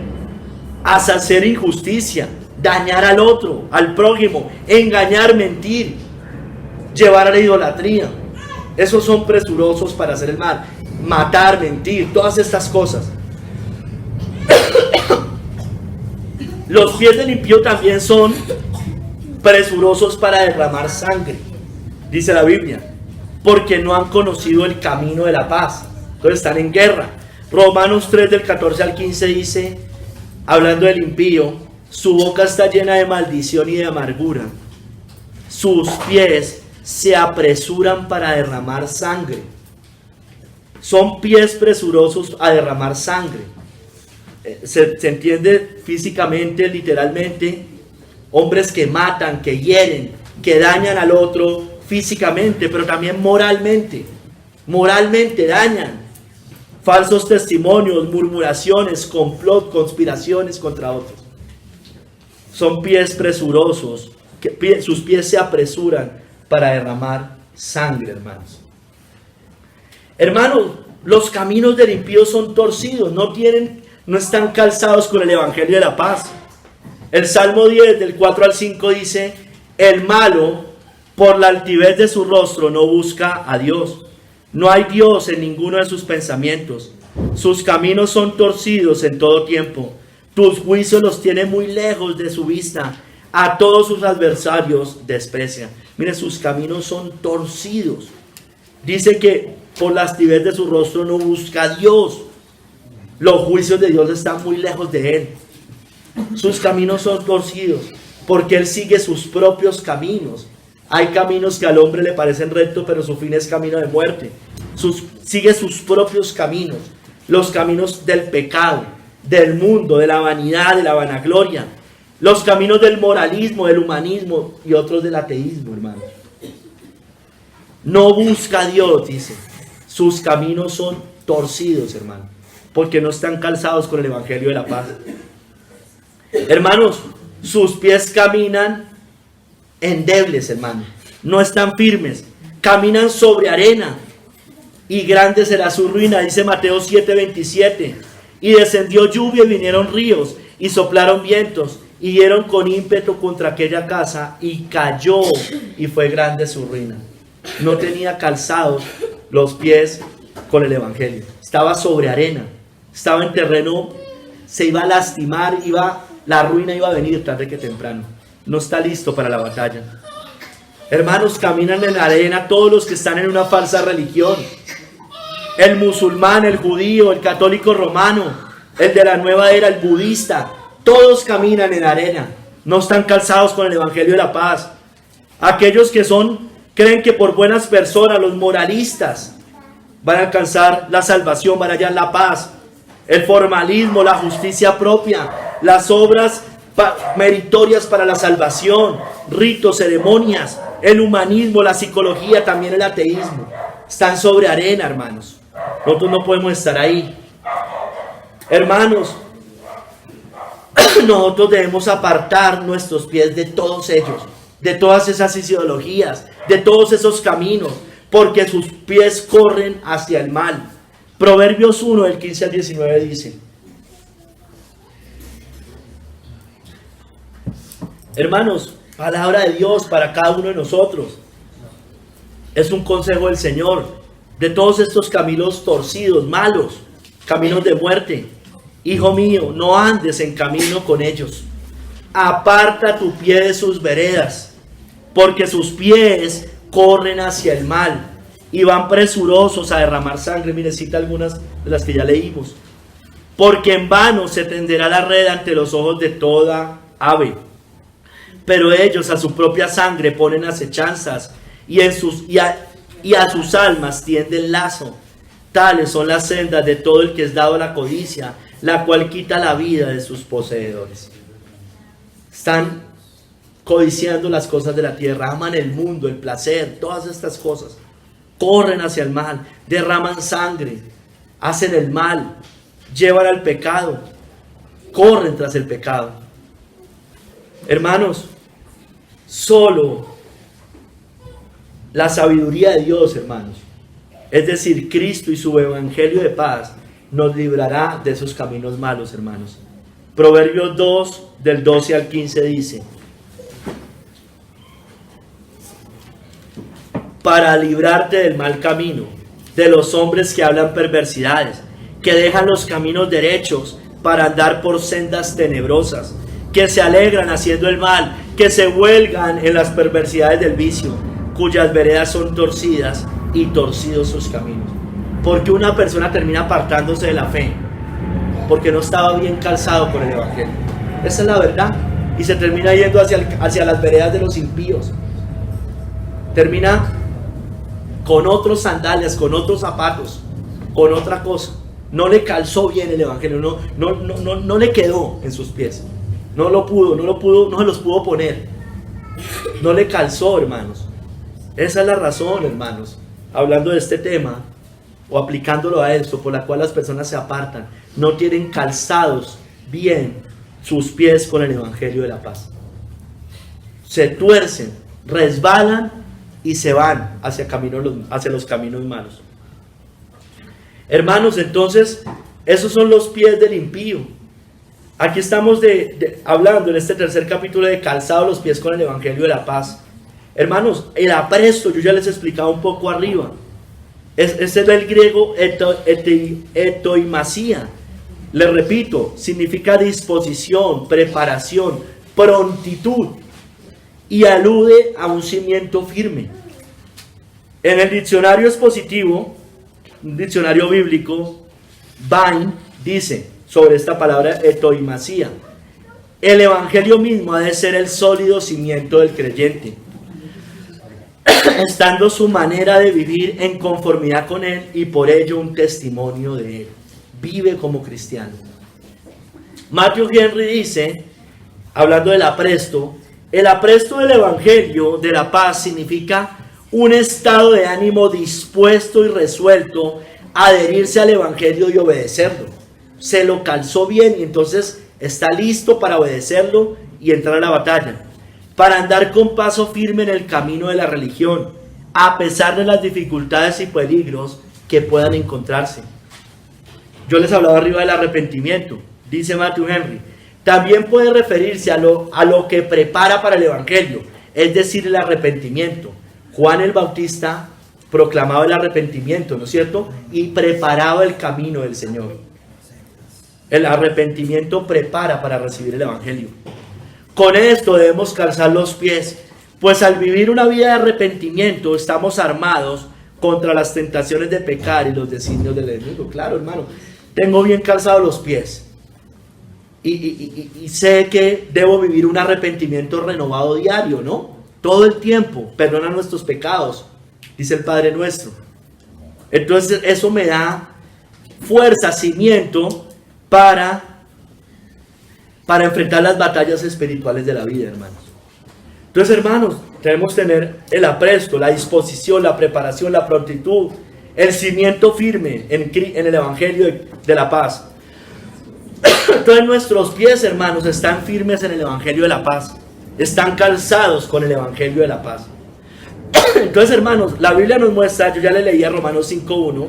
hacia hacer injusticia, dañar al otro, al prójimo, engañar, mentir, llevar a la idolatría. Esos son presurosos para hacer el mal. Matar, mentir, todas estas cosas. Los pies del impío también son presurosos para derramar sangre, dice la Biblia, porque no han conocido el camino de la paz. Entonces están en guerra. Romanos 3 del 14 al 15 dice, hablando del impío, su boca está llena de maldición y de amargura. Sus pies se apresuran para derramar sangre. Son pies presurosos a derramar sangre. Se entiende físicamente, literalmente, hombres que matan, que hieren, que dañan al otro físicamente, pero también moralmente. Moralmente dañan. falsos testimonios, murmuraciones, complot, conspiraciones contra otros. Son pies presurosos, sus pies se apresuran para derramar sangre, hermanos. Hermanos, los caminos del impío son torcidos, no están calzados con el evangelio de la paz. El Salmo 10, del 4 al 5 dice: el malo, por la altivez de su rostro, no busca a Dios. No hay Dios en ninguno de sus pensamientos. Sus caminos son torcidos en todo tiempo. Tus juicios los tiene muy lejos de su vista. A todos sus adversarios desprecia. Mire, sus caminos son torcidos. Dice que por la altivez de su rostro no busca a Dios. Los juicios de Dios están muy lejos de él. Sus caminos son torcidos porque él sigue sus propios caminos. Hay caminos que al hombre le parecen rectos, pero su fin es camino de muerte. Sigue sus propios caminos, los caminos del pecado, del mundo, de la vanidad, de la vanagloria, los caminos del moralismo, del humanismo y otros del ateísmo, hermanos. No busca a Dios, dice. Sus caminos son torcidos, hermano, porque no están calzados con el evangelio de la paz. Hermanos, sus pies caminan endebles, hermano, no están firmes, caminan sobre arena, y grande será su ruina, dice Mateo 7:27. Y descendió lluvia y vinieron ríos, y soplaron vientos, y dieron con ímpetu contra aquella casa, y cayó, y fue grande su ruina. No tenía calzados los pies con el evangelio, estaba sobre arena, estaba en terreno, se iba a lastimar, la ruina iba a venir tarde que temprano. No está listo para la batalla. Hermanos, caminan en la arena todos los que están en una falsa religión. El musulmán, el judío, el católico romano, el de la nueva era, el budista, todos caminan en arena. No están calzados con el evangelio de la paz. Aquellos que creen que por buenas personas, los moralistas, van a alcanzar la salvación, van a hallar la paz. El formalismo, la justicia propia, las obras meritorias para la salvación, ritos, ceremonias, el humanismo, la psicología, también el ateísmo, están sobre arena, hermanos. Nosotros no podemos estar ahí. Hermanos, nosotros debemos apartar nuestros pies de todos ellos, de todas esas ideologías, de todos esos caminos, porque sus pies corren hacia el mal. Proverbios 1, del 15 al 19 dice: hermanos, palabra de Dios para cada uno de nosotros. Es un consejo del Señor. De todos estos caminos torcidos, malos, caminos de muerte, hijo mío, no andes en camino con ellos. Aparta tu pie de sus veredas, porque sus pies corren hacia el mal y van presurosos a derramar sangre. Mire, cita algunas de las que ya leímos. Porque en vano se tenderá la red ante los ojos de toda ave, pero ellos a su propia sangre ponen acechanzas, y a sus almas tienden lazo. Tales son las sendas de todo el que es dado a la codicia, la cual quita la vida de sus poseedores. Están codiciando las cosas de la tierra, aman el mundo, el placer, todas estas cosas. Corren hacia el mal, derraman sangre, hacen el mal, llevan al pecado, corren tras el pecado. Hermanos, solo la sabiduría de Dios, hermanos, es decir, Cristo y su evangelio de paz, nos librará de esos caminos malos, hermanos. Proverbios 2, del 12 al 15 dice: para librarte del mal camino, de los hombres que hablan perversidades, que dejan los caminos derechos para andar por sendas tenebrosas, que se alegran haciendo el mal, que se huelgan en las perversidades del vicio, cuyas veredas son torcidas y torcidos sus caminos. Porque una persona termina apartándose de la fe, porque no estaba bien calzado con el evangelio. Esa es la verdad. Y se termina yendo hacia las veredas de los impíos. Termina con otros sandalias, con otros zapatos, con otra cosa. No le calzó bien el evangelio, no le quedó en sus pies. No se los pudo poner. No le calzó, hermanos. Esa es la razón, hermanos, hablando de este tema, o aplicándolo a esto, por la cual las personas se apartan, no tienen calzados bien sus pies con el evangelio de la paz. Se tuercen, resbalan y se van hacia los caminos malos. Hermanos, entonces, esos son los pies del impío. Aquí estamos hablando en este tercer capítulo de calzado los pies con el evangelio de la paz. Hermanos, el apresto, yo ya les explicaba un poco arriba. Ese es el griego etoimasía. Les repito, significa disposición, preparación, prontitud, y alude a un cimiento firme. En el diccionario expositivo, un diccionario bíblico, Vine dice sobre esta palabra etoimasía: el evangelio mismo ha de ser el sólido cimiento del creyente, estando su manera de vivir en conformidad con él y por ello un testimonio de él. Vive como cristiano. Matthew Henry dice, hablando del apresto, el apresto del evangelio de la paz significa un estado de ánimo dispuesto y resuelto a adherirse al evangelio y obedecerlo. Se lo calzó bien y entonces está listo para obedecerlo y entrar a la batalla, para andar con paso firme en el camino de la religión, a pesar de las dificultades y peligros que puedan encontrarse. Yo les hablaba arriba del arrepentimiento, dice Matthew Henry. También puede referirse a lo que prepara para el evangelio, es decir, el arrepentimiento. Juan el Bautista proclamaba el arrepentimiento, ¿no es cierto? Y preparaba el camino del Señor. El arrepentimiento prepara para recibir el evangelio. Con esto debemos calzar los pies, pues al vivir una vida de arrepentimiento estamos armados contra las tentaciones de pecar y los designios del enemigo. Claro, hermano, tengo bien calzados los pies y sé que debo vivir un arrepentimiento renovado diario, ¿no? Todo el tiempo. Perdona nuestros pecados, dice el Padre nuestro. Entonces eso me da fuerza, cimiento para enfrentar las batallas espirituales de la vida, hermanos. Entonces, hermanos, debemos tener el apresto, la disposición, la preparación, la prontitud, el cimiento firme en el evangelio de la paz. Entonces nuestros pies, hermanos, están firmes en el evangelio de la paz, están calzados con el evangelio de la paz. Entonces, hermanos, la Biblia nos muestra, yo ya le leí a Romanos 5:1,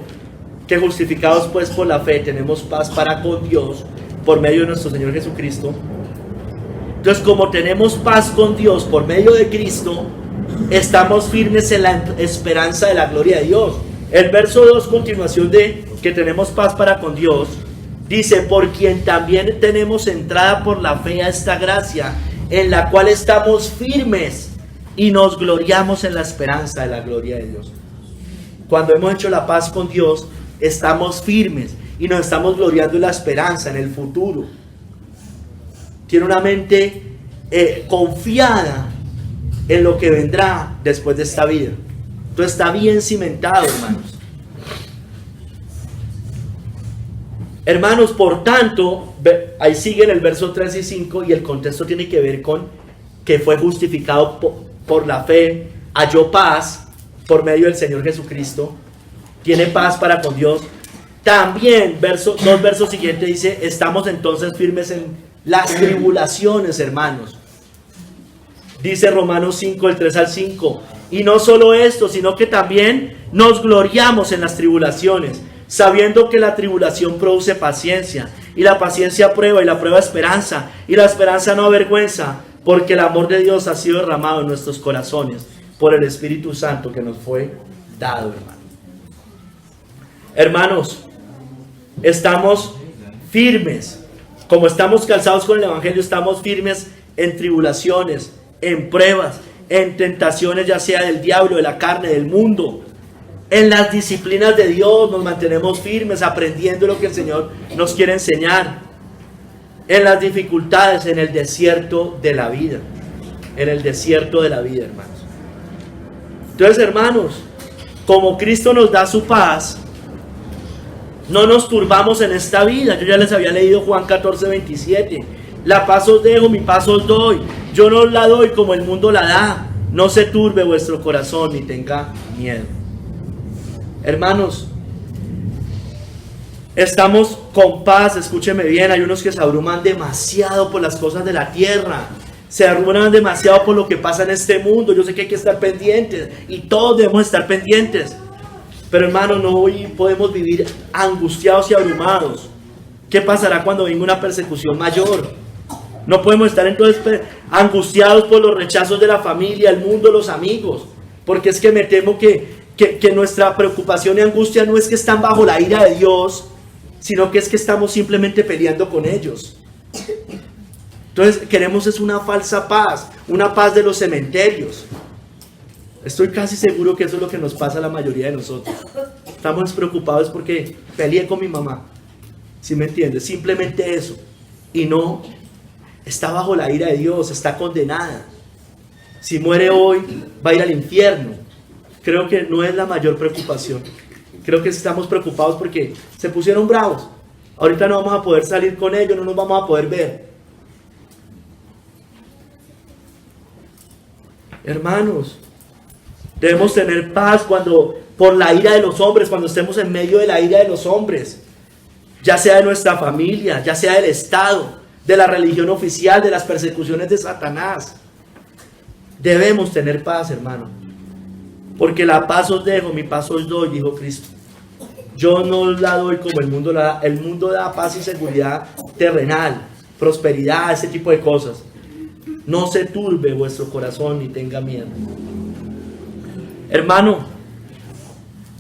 que justificados pues por la fe tenemos paz para con Dios por medio de nuestro Señor Jesucristo. Entonces, como tenemos paz con Dios por medio de Cristo, estamos firmes en la esperanza de la gloria de Dios. El verso 2, continuación de que tenemos paz para con Dios, dice: por quien también tenemos entrada por la fe a esta gracia, en la cual estamos firmes y nos gloriamos en la esperanza de la gloria de Dios. Cuando hemos hecho la paz con Dios, estamos firmes y nos estamos gloriando en la esperanza, en el futuro. Tiene una mente confiada en lo que vendrá después de esta vida. Entonces está bien cimentado, hermanos. Hermanos, por tanto, ahí siguen el verso 3 y 5 y el contexto tiene que ver con que fue justificado por la fe, halló paz por medio del Señor Jesucristo, tiene paz para con Dios. También, dos versos siguientes dice: estamos entonces firmes en las tribulaciones, hermanos. Dice Romanos 5, el 3 al 5. Y no solo esto, sino que también nos gloriamos en las tribulaciones, sabiendo que la tribulación produce paciencia, y la paciencia prueba, y la prueba esperanza, y la esperanza no avergüenza, porque el amor de Dios ha sido derramado en nuestros corazones por el Espíritu Santo que nos fue dado, hermano. Hermanos, estamos firmes. Como estamos calzados con el Evangelio, estamos firmes en tribulaciones, en pruebas, en tentaciones, ya sea del diablo, de la carne, del mundo. En las disciplinas de Dios nos mantenemos firmes, aprendiendo lo que el Señor nos quiere enseñar. En las dificultades, en el desierto de la vida. En el desierto de la vida, hermanos. Entonces, hermanos, como Cristo nos da su paz, no nos turbamos en esta vida. Yo ya les había leído Juan 14, 27. La paz os dejo, mi paz os doy. Yo no la doy como el mundo la da. No se turbe vuestro corazón ni tenga miedo. Hermanos, Estamos con paz, escúcheme bien, hay unos que se abruman demasiado por las cosas de la tierra, se abruman demasiado por lo que pasa en este mundo. Yo sé que hay que estar pendientes y todos debemos estar pendientes, pero hermano, no hoy podemos vivir angustiados y abrumados. ¿Qué pasará cuando venga una persecución mayor? No podemos estar entonces angustiados por los rechazos de la familia, el mundo, los amigos, porque es que me temo que nuestra preocupación y angustia no es que están bajo la ira de Dios, sino que es que estamos simplemente peleando con ellos. Entonces queremos es una falsa paz, una paz de los cementerios. Estoy casi seguro que eso es lo que nos pasa a la mayoría de nosotros. Estamos preocupados porque peleé con mi mamá, ¿sí me entiendes? Simplemente eso. Y no, está bajo la ira de Dios, está condenada. Si muere hoy, va a ir al infierno. Creo que no es la mayor preocupación. Creo que estamos preocupados porque se pusieron bravos. Ahorita no vamos a poder salir con ellos, no nos vamos a poder ver. Hermanos, debemos tener paz por la ira de los hombres, cuando estemos en medio de la ira de los hombres, ya sea de nuestra familia, ya sea del Estado, de la religión oficial, de las persecuciones de Satanás. Debemos tener paz, hermano, porque la paz os dejo, mi paz os doy, dijo Cristo. Yo no la doy como el mundo la da. El mundo da paz y seguridad terrenal, prosperidad, ese tipo de cosas. No se turbe vuestro corazón ni tenga miedo. Hermano,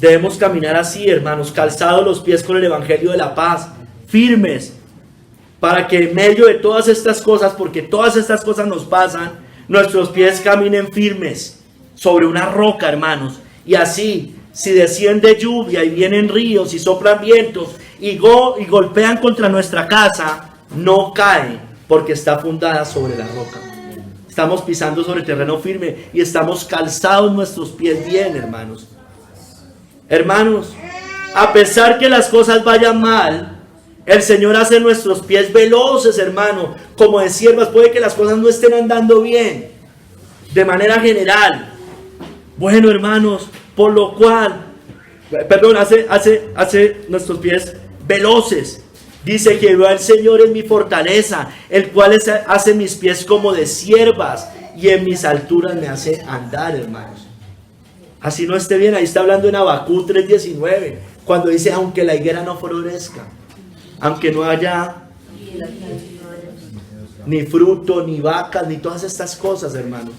debemos caminar así, hermanos, calzados los pies con el evangelio de la paz, firmes, para que en medio de todas estas cosas, porque todas estas cosas nos pasan, nuestros pies caminen firmes sobre una roca, hermanos. Y así, si desciende lluvia y vienen ríos y soplan vientos y golpean contra nuestra casa, no cae, porque está fundada sobre la roca. Estamos pisando sobre terreno firme y estamos calzados nuestros pies bien, hermanos. Hermanos, a pesar que las cosas vayan mal, el Señor hace nuestros pies veloces, hermano, como de siervas. Puede que las cosas no estén andando bien, de manera general. Bueno, hermanos, por lo cual, hace nuestros pies veloces. Dice: Jehová el Señor es mi fortaleza, el cual hace mis pies como de siervas y en mis alturas me hace andar, hermanos. Así no esté bien, ahí está hablando en Habacuc 3:19, cuando dice: aunque la higuera no florezca, aunque no haya ni fruto, ni vacas, ni todas estas cosas, hermano,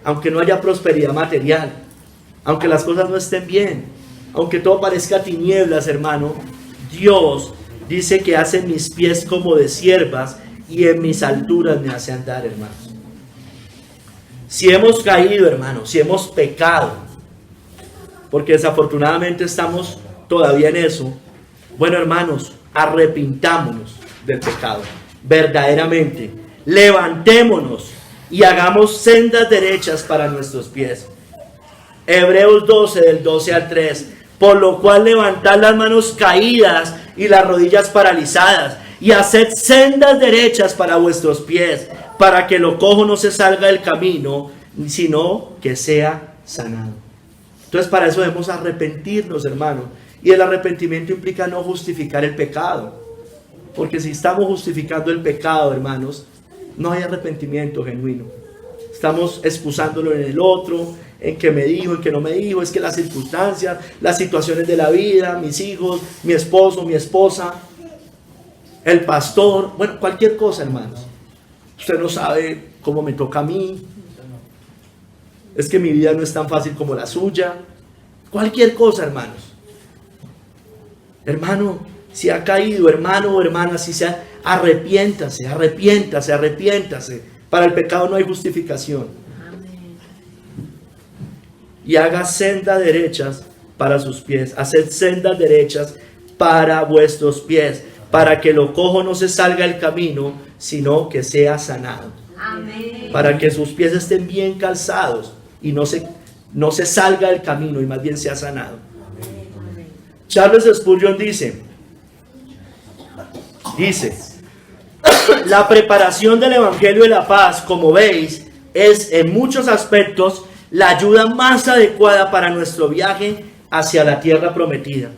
aunque no haya prosperidad material, aunque las cosas no estén bien, aunque todo parezca tinieblas, hermano, Dios dice que hace mis pies como de siervas y en mis alturas me hace andar, hermanos. Si hemos caído, hermanos, si hemos pecado, porque desafortunadamente estamos todavía en eso, bueno, hermanos, arrepintámonos del pecado, verdaderamente, levantémonos y hagamos sendas derechas para nuestros pies. Hebreos 12, del 12 al 3, por lo cual levantad las manos caídas y las rodillas paralizadas, y haced sendas derechas para vuestros pies, para que lo cojo no se salga del camino, sino que sea sanado. Entonces para eso debemos arrepentirnos, hermano, y el arrepentimiento implica no justificar el pecado, porque si estamos justificando el pecado, hermanos, no hay arrepentimiento genuino. Estamos excusándolo en el otro, en que me dijo, en que no me dijo, es que las circunstancias, las situaciones de la vida, mis hijos, mi esposo, mi esposa, el pastor, bueno, cualquier cosa, hermanos. Usted no sabe cómo me toca a mí, es que mi vida no es tan fácil como la suya, cualquier cosa, hermanos. Hermano, si ha caído, hermano o hermana, si sea, arrepiéntase. Para el pecado no hay justificación. Y haga sendas derechas para sus pies. Haced sendas derechas para vuestros pies, para que lo cojo no se salga del camino, sino que sea sanado. Amén. Para que sus pies estén bien calzados y no se salga del camino y más bien sea sanado. Amén. Charles Spurgeon dice, la preparación del Evangelio de la Paz, como veis, es en muchos aspectos la ayuda más adecuada para nuestro viaje hacia la tierra prometida.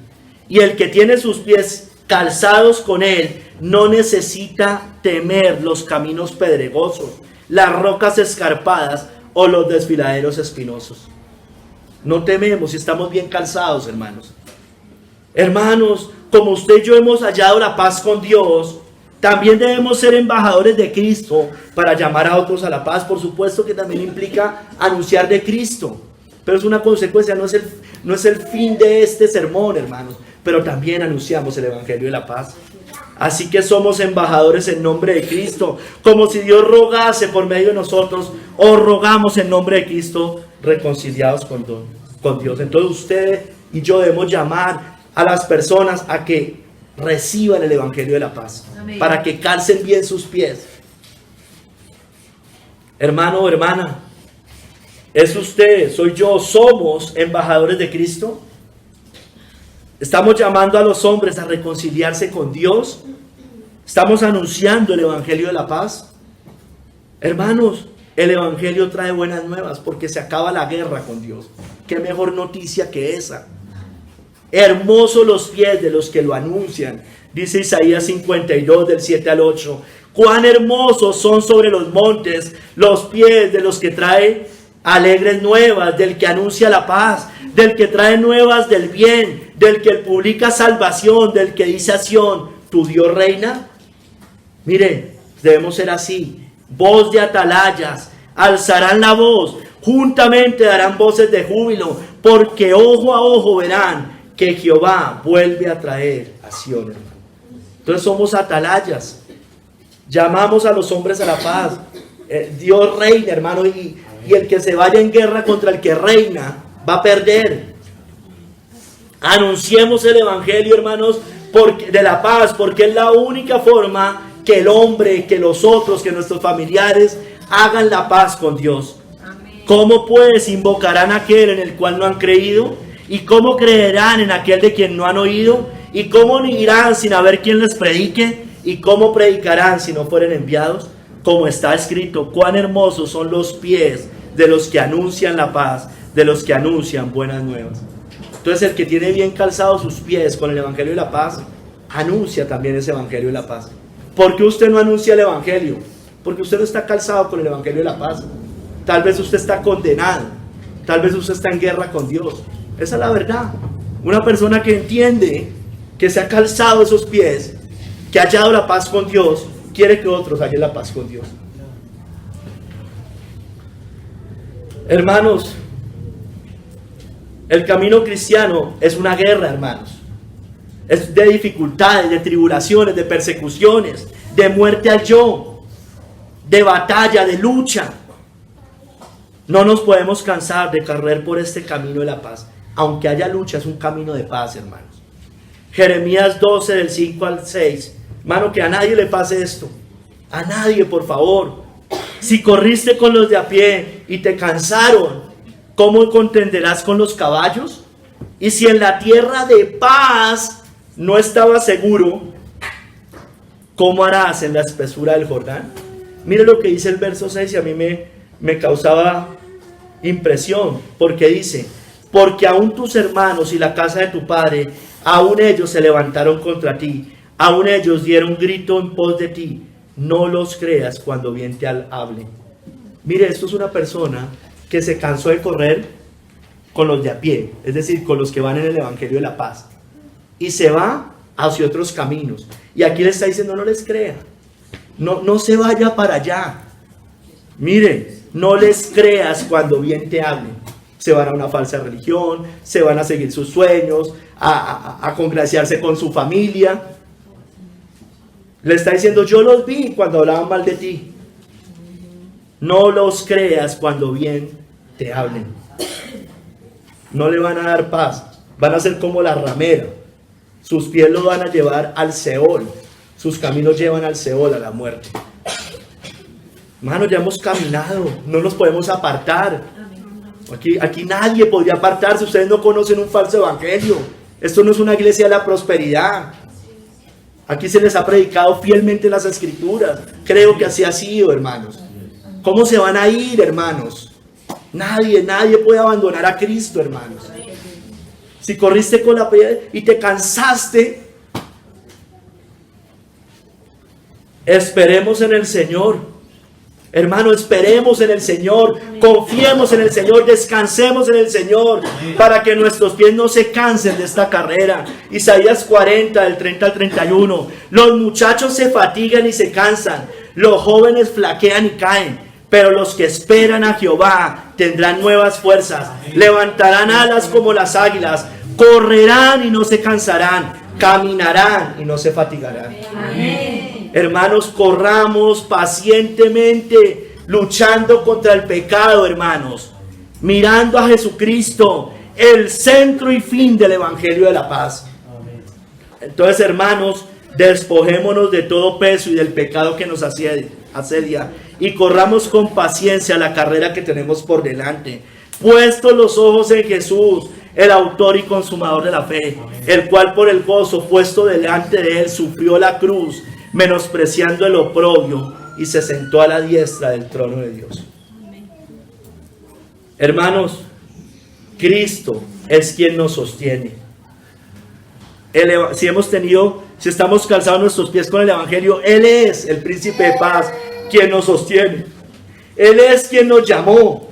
Y el que tiene sus pies calzados con Él, no necesita temer los caminos pedregosos, las rocas escarpadas o los desfiladeros espinosos. No tememos si estamos bien calzados, hermanos. Hermanos, como usted y yo hemos hallado la paz con Dios, también debemos ser embajadores de Cristo para llamar a otros a la paz. Por supuesto que también implica anunciar de Cristo, pero es una consecuencia, no es el fin de este sermón, hermanos. Pero también anunciamos el Evangelio de la paz. Así que somos embajadores en nombre de Cristo, como si Dios rogase por medio de nosotros, o rogamos en nombre de Cristo, reconciliados con Dios. Entonces usted y yo debemos llamar a las personas a que reciban el Evangelio de la paz. Amén. Para que calcen bien sus pies. Hermano o hermana, ¿es usted, soy yo, somos embajadores de Cristo? ¿Estamos llamando a los hombres a reconciliarse con Dios? ¿Estamos anunciando el Evangelio de la paz? Hermanos, el Evangelio trae buenas nuevas porque se acaba la guerra con Dios. ¿Qué mejor noticia que esa? Hermosos los pies de los que lo anuncian, dice Isaías 52 del 7 al 8. Cuán hermosos son sobre los montes los pies de los que trae alegres nuevas, del que anuncia la paz, del que trae nuevas del bien, del que publica salvación, del que dice a Sión, tu Dios reina. Miren, debemos ser así. Voz de atalayas, alzarán la voz, juntamente darán voces de júbilo, porque ojo a ojo verán que Jehová vuelve a traer a Sión, hermano. Entonces somos atalayas. Llamamos a los hombres a la paz. Dios reina, hermano, y el que se vaya en guerra contra el que reina va a perder. Anunciemos el Evangelio, hermanos, de la paz, porque es la única forma que el hombre, que los otros, que nuestros familiares hagan la paz con Dios. Amén. ¿Cómo pues invocarán a aquel en el cual no han creído? ¿Y cómo creerán en aquel de quien no han oído? ¿Y cómo irán sin haber quien les predique? ¿Y cómo predicarán si no fueren enviados? Como está escrito, cuán hermosos son los pies de los que anuncian la paz, de los que anuncian buenas nuevas. Entonces el que tiene bien calzados sus pies con el Evangelio de la paz, anuncia también ese Evangelio de la paz. ¿Por qué usted no anuncia el Evangelio? Porque usted no está calzado con el Evangelio de la paz. Tal vez usted está condenado, tal vez usted está en guerra con Dios. Esa es la verdad. Una persona que entiende que se ha calzado esos pies, que ha hallado la paz con Dios, quiere que otros hallen la paz con Dios. Hermanos, el camino cristiano es una guerra, hermanos. Es de dificultades, de tribulaciones, de persecuciones, de muerte al yo, de batalla, de lucha. No nos podemos cansar de correr por este camino de la paz. Aunque haya lucha, es un camino de paz, hermanos. Jeremías 12, del 5 al 6. Hermano, que a nadie le pase esto. A nadie, por favor. Si corriste con los de a pie y te cansaron, ¿cómo contenderás con los caballos? Y si en la tierra de paz no estabas seguro, ¿cómo harás en la espesura del Jordán? Mire lo que dice el verso 6 y a mí me causaba impresión, porque dice: porque aún tus hermanos y la casa de tu padre, aún ellos se levantaron contra ti, aún ellos dieron grito en pos de ti. No los creas cuando bien te hable. Mire, esto es una persona que se cansó de correr con los de a pie, es decir, con los que van en el Evangelio de la paz, y se va hacia otros caminos. Y aquí le está diciendo: no les crea, no se vaya para allá. Mire, no les creas cuando bien te hablen. Se van a una falsa religión, se van a seguir sus sueños, a congraciarse con su familia. Le está diciendo: yo los vi cuando hablaban mal de ti. No los creas cuando bien te hablen. No le van a dar paz. Van a ser como la ramera. Sus pies los van a llevar al Seol. Sus caminos llevan al Seol, a la muerte. Hermanos, ya hemos caminado. No nos podemos apartar. Aquí nadie podría apartarse. Ustedes no conocen un falso evangelio. Esto no es una iglesia de la prosperidad. Aquí se les ha predicado fielmente las escrituras. Creo que así ha sido, hermanos. ¿Cómo se van a ir, hermanos? Nadie puede abandonar a Cristo, hermanos. Si corriste con la piedra y te cansaste, Esperemos en el Señor. Hermano, esperemos en el Señor, confiemos en el Señor, descansemos en el Señor, para que nuestros pies no se cansen de esta carrera. Isaías 40, del 30 al 31. Los muchachos se fatigan y se cansan, los jóvenes flaquean y caen, pero los que esperan a Jehová tendrán nuevas fuerzas, levantarán alas como las águilas, correrán y no se cansarán, caminarán y no se fatigarán. Amén. Hermanos, corramos pacientemente, luchando contra el pecado, hermanos, mirando a Jesucristo, el centro y fin del Evangelio de la paz. Entonces, hermanos, despojémonos de todo peso y del pecado que nos asedia y corramos con paciencia la carrera que tenemos por delante, puestos los ojos en Jesús, el autor y consumador de la fe, el cual por el gozo puesto delante de él sufrió la cruz, menospreciando el oprobio, y se sentó a la diestra del trono de Dios. Hermanos, Cristo es quien nos sostiene. Si estamos calzados nuestros pies con el Evangelio, Él es el príncipe de paz, quien nos sostiene. Él es quien nos llamó.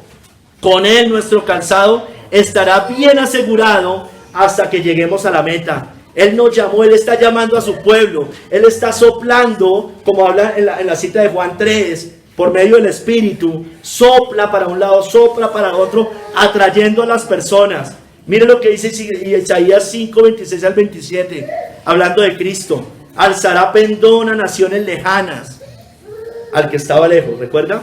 Con Él nuestro calzado estará bien asegurado hasta que lleguemos a la meta. Él nos llamó, Él está llamando a su pueblo, Él está soplando, como habla en la cita de Juan 3, por medio del Espíritu, sopla para un lado, sopla para el otro, atrayendo a las personas. Mire lo que dice Isaías 5, 26 al 27, hablando de Cristo. Alzará pendón a naciones lejanas, al que estaba lejos, ¿recuerda?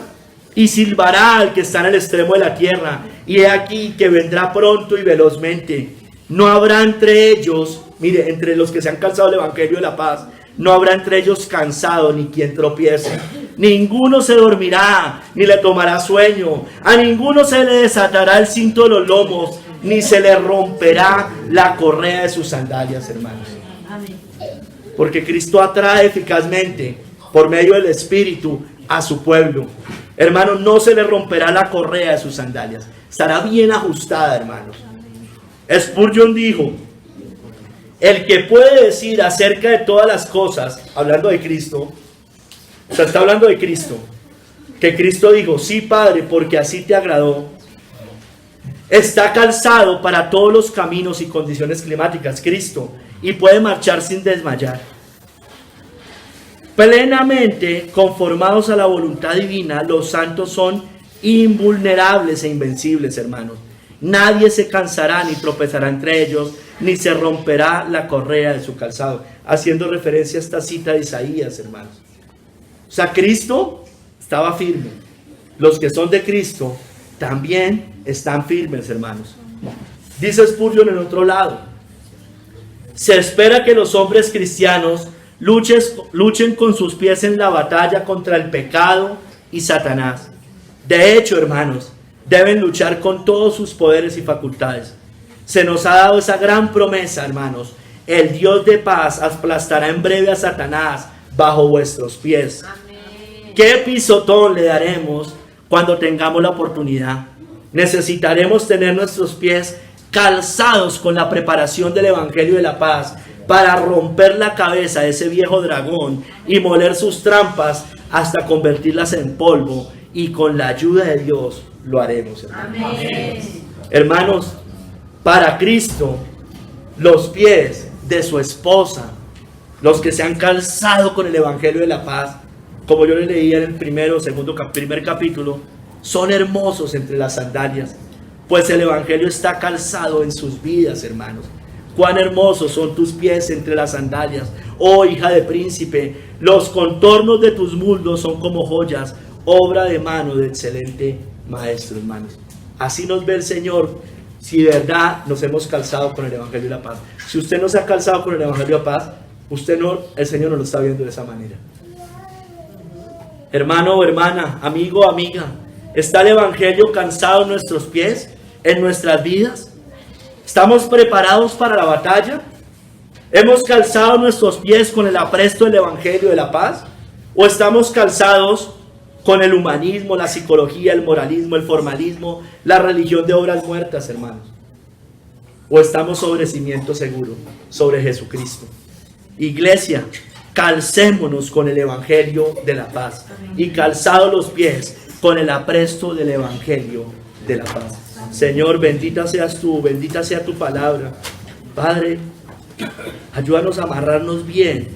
Y silbará al que está en el extremo de la tierra, y he aquí que vendrá pronto y velozmente. No habrá entre ellos, mire, entre los que se han calzado el Evangelio de la paz, no habrá entre ellos cansado ni quien tropiece. Ninguno se dormirá, ni le tomará sueño. A ninguno se le desatará el cinto de los lomos, ni se le romperá la correa de sus sandalias, hermanos. Porque Cristo atrae eficazmente, por medio del Espíritu, a su pueblo. Hermanos, no se le romperá la correa de sus sandalias. Estará bien ajustada, hermanos. Spurgeon dijo: el que puede decir acerca de todas las cosas, hablando de Cristo, o sea, está hablando de Cristo, que Cristo dijo: sí, Padre, porque así te agradó, está calzado para todos los caminos y condiciones climáticas, Cristo, y puede marchar sin desmayar. Plenamente conformados a la voluntad divina, los santos son invulnerables e invencibles, hermanos. Nadie se cansará ni tropezará entre ellos, ni se romperá la correa de su calzado. Haciendo referencia a esta cita de Isaías, hermanos. O sea, Cristo estaba firme. Los que son de Cristo también están firmes, hermanos. Dice Spurgeon en otro lado: se espera que los hombres cristianos luchen con sus pies en la batalla contra el pecado y Satanás. De hecho, hermanos, deben luchar con todos sus poderes y facultades. Se nos ha dado esa gran promesa, hermanos: el Dios de paz aplastará en breve a Satanás bajo vuestros pies. Amén. ¿Qué pisotón le daremos cuando tengamos la oportunidad? Necesitaremos tener nuestros pies calzados con la preparación del Evangelio de la paz, para romper la cabeza de ese viejo dragón y moler sus trampas hasta convertirlas en polvo, y con la ayuda de Dios lo haremos, hermanos. Amén. Hermanos, para Cristo, los pies de su esposa, los que se han calzado con el Evangelio de la paz, como yo le leía en el primer capítulo, son hermosos entre las sandalias, pues el Evangelio está calzado en sus vidas, hermanos. Cuán hermosos son tus pies entre las sandalias, oh hija de príncipe. Los contornos de tus muslos son como joyas, obra de mano de excelente maestro, hermanos. Así nos ve el Señor, si de verdad nos hemos calzado con el Evangelio de la paz. Si usted no se ha calzado con el Evangelio de la paz, el Señor no lo está viendo de esa manera. Hermano o hermana, amigo o amiga, ¿está el Evangelio calzado en nuestros pies, en nuestras vidas? ¿Estamos preparados para la batalla? ¿Hemos calzado nuestros pies con el apresto del Evangelio de la paz? ¿O estamos calzados con el humanismo, la psicología, el moralismo, el formalismo, la religión de obras muertas, hermanos? ¿O estamos sobre cimiento seguro, sobre Jesucristo? Iglesia, calcémonos con el Evangelio de la paz y calzados los pies con el apresto del Evangelio de la paz. Señor, bendita seas tú, bendita sea tu palabra. Padre, ayúdanos a amarrarnos bien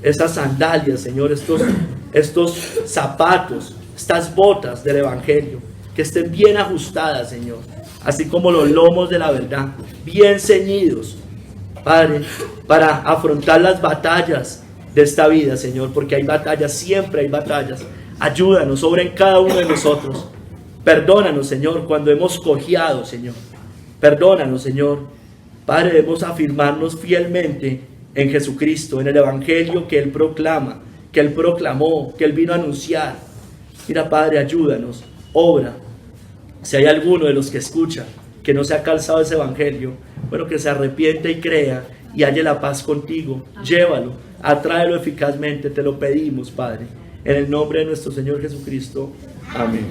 esas sandalias, Señor, estos zapatos, estas botas del Evangelio, que estén bien ajustadas, Señor, así como los lomos de la verdad, bien ceñidos, Padre, para afrontar las batallas de esta vida, Señor, porque hay batallas, siempre hay batallas. Ayúdanos, obra en cada uno de nosotros. Perdónanos, Señor, cuando hemos cojeado, Señor. Perdónanos, Señor. Padre, debemos afirmarnos fielmente en Jesucristo, en el Evangelio que Él proclama, que Él proclamó, que Él vino a anunciar. Mira, Padre, ayúdanos, obra. Si hay alguno de los que escucha que no se ha calzado ese Evangelio, bueno, que se arrepiente y crea y halle la paz contigo. Llévalo, atráelo eficazmente, te lo pedimos, Padre, en el nombre de nuestro Señor Jesucristo. Amén.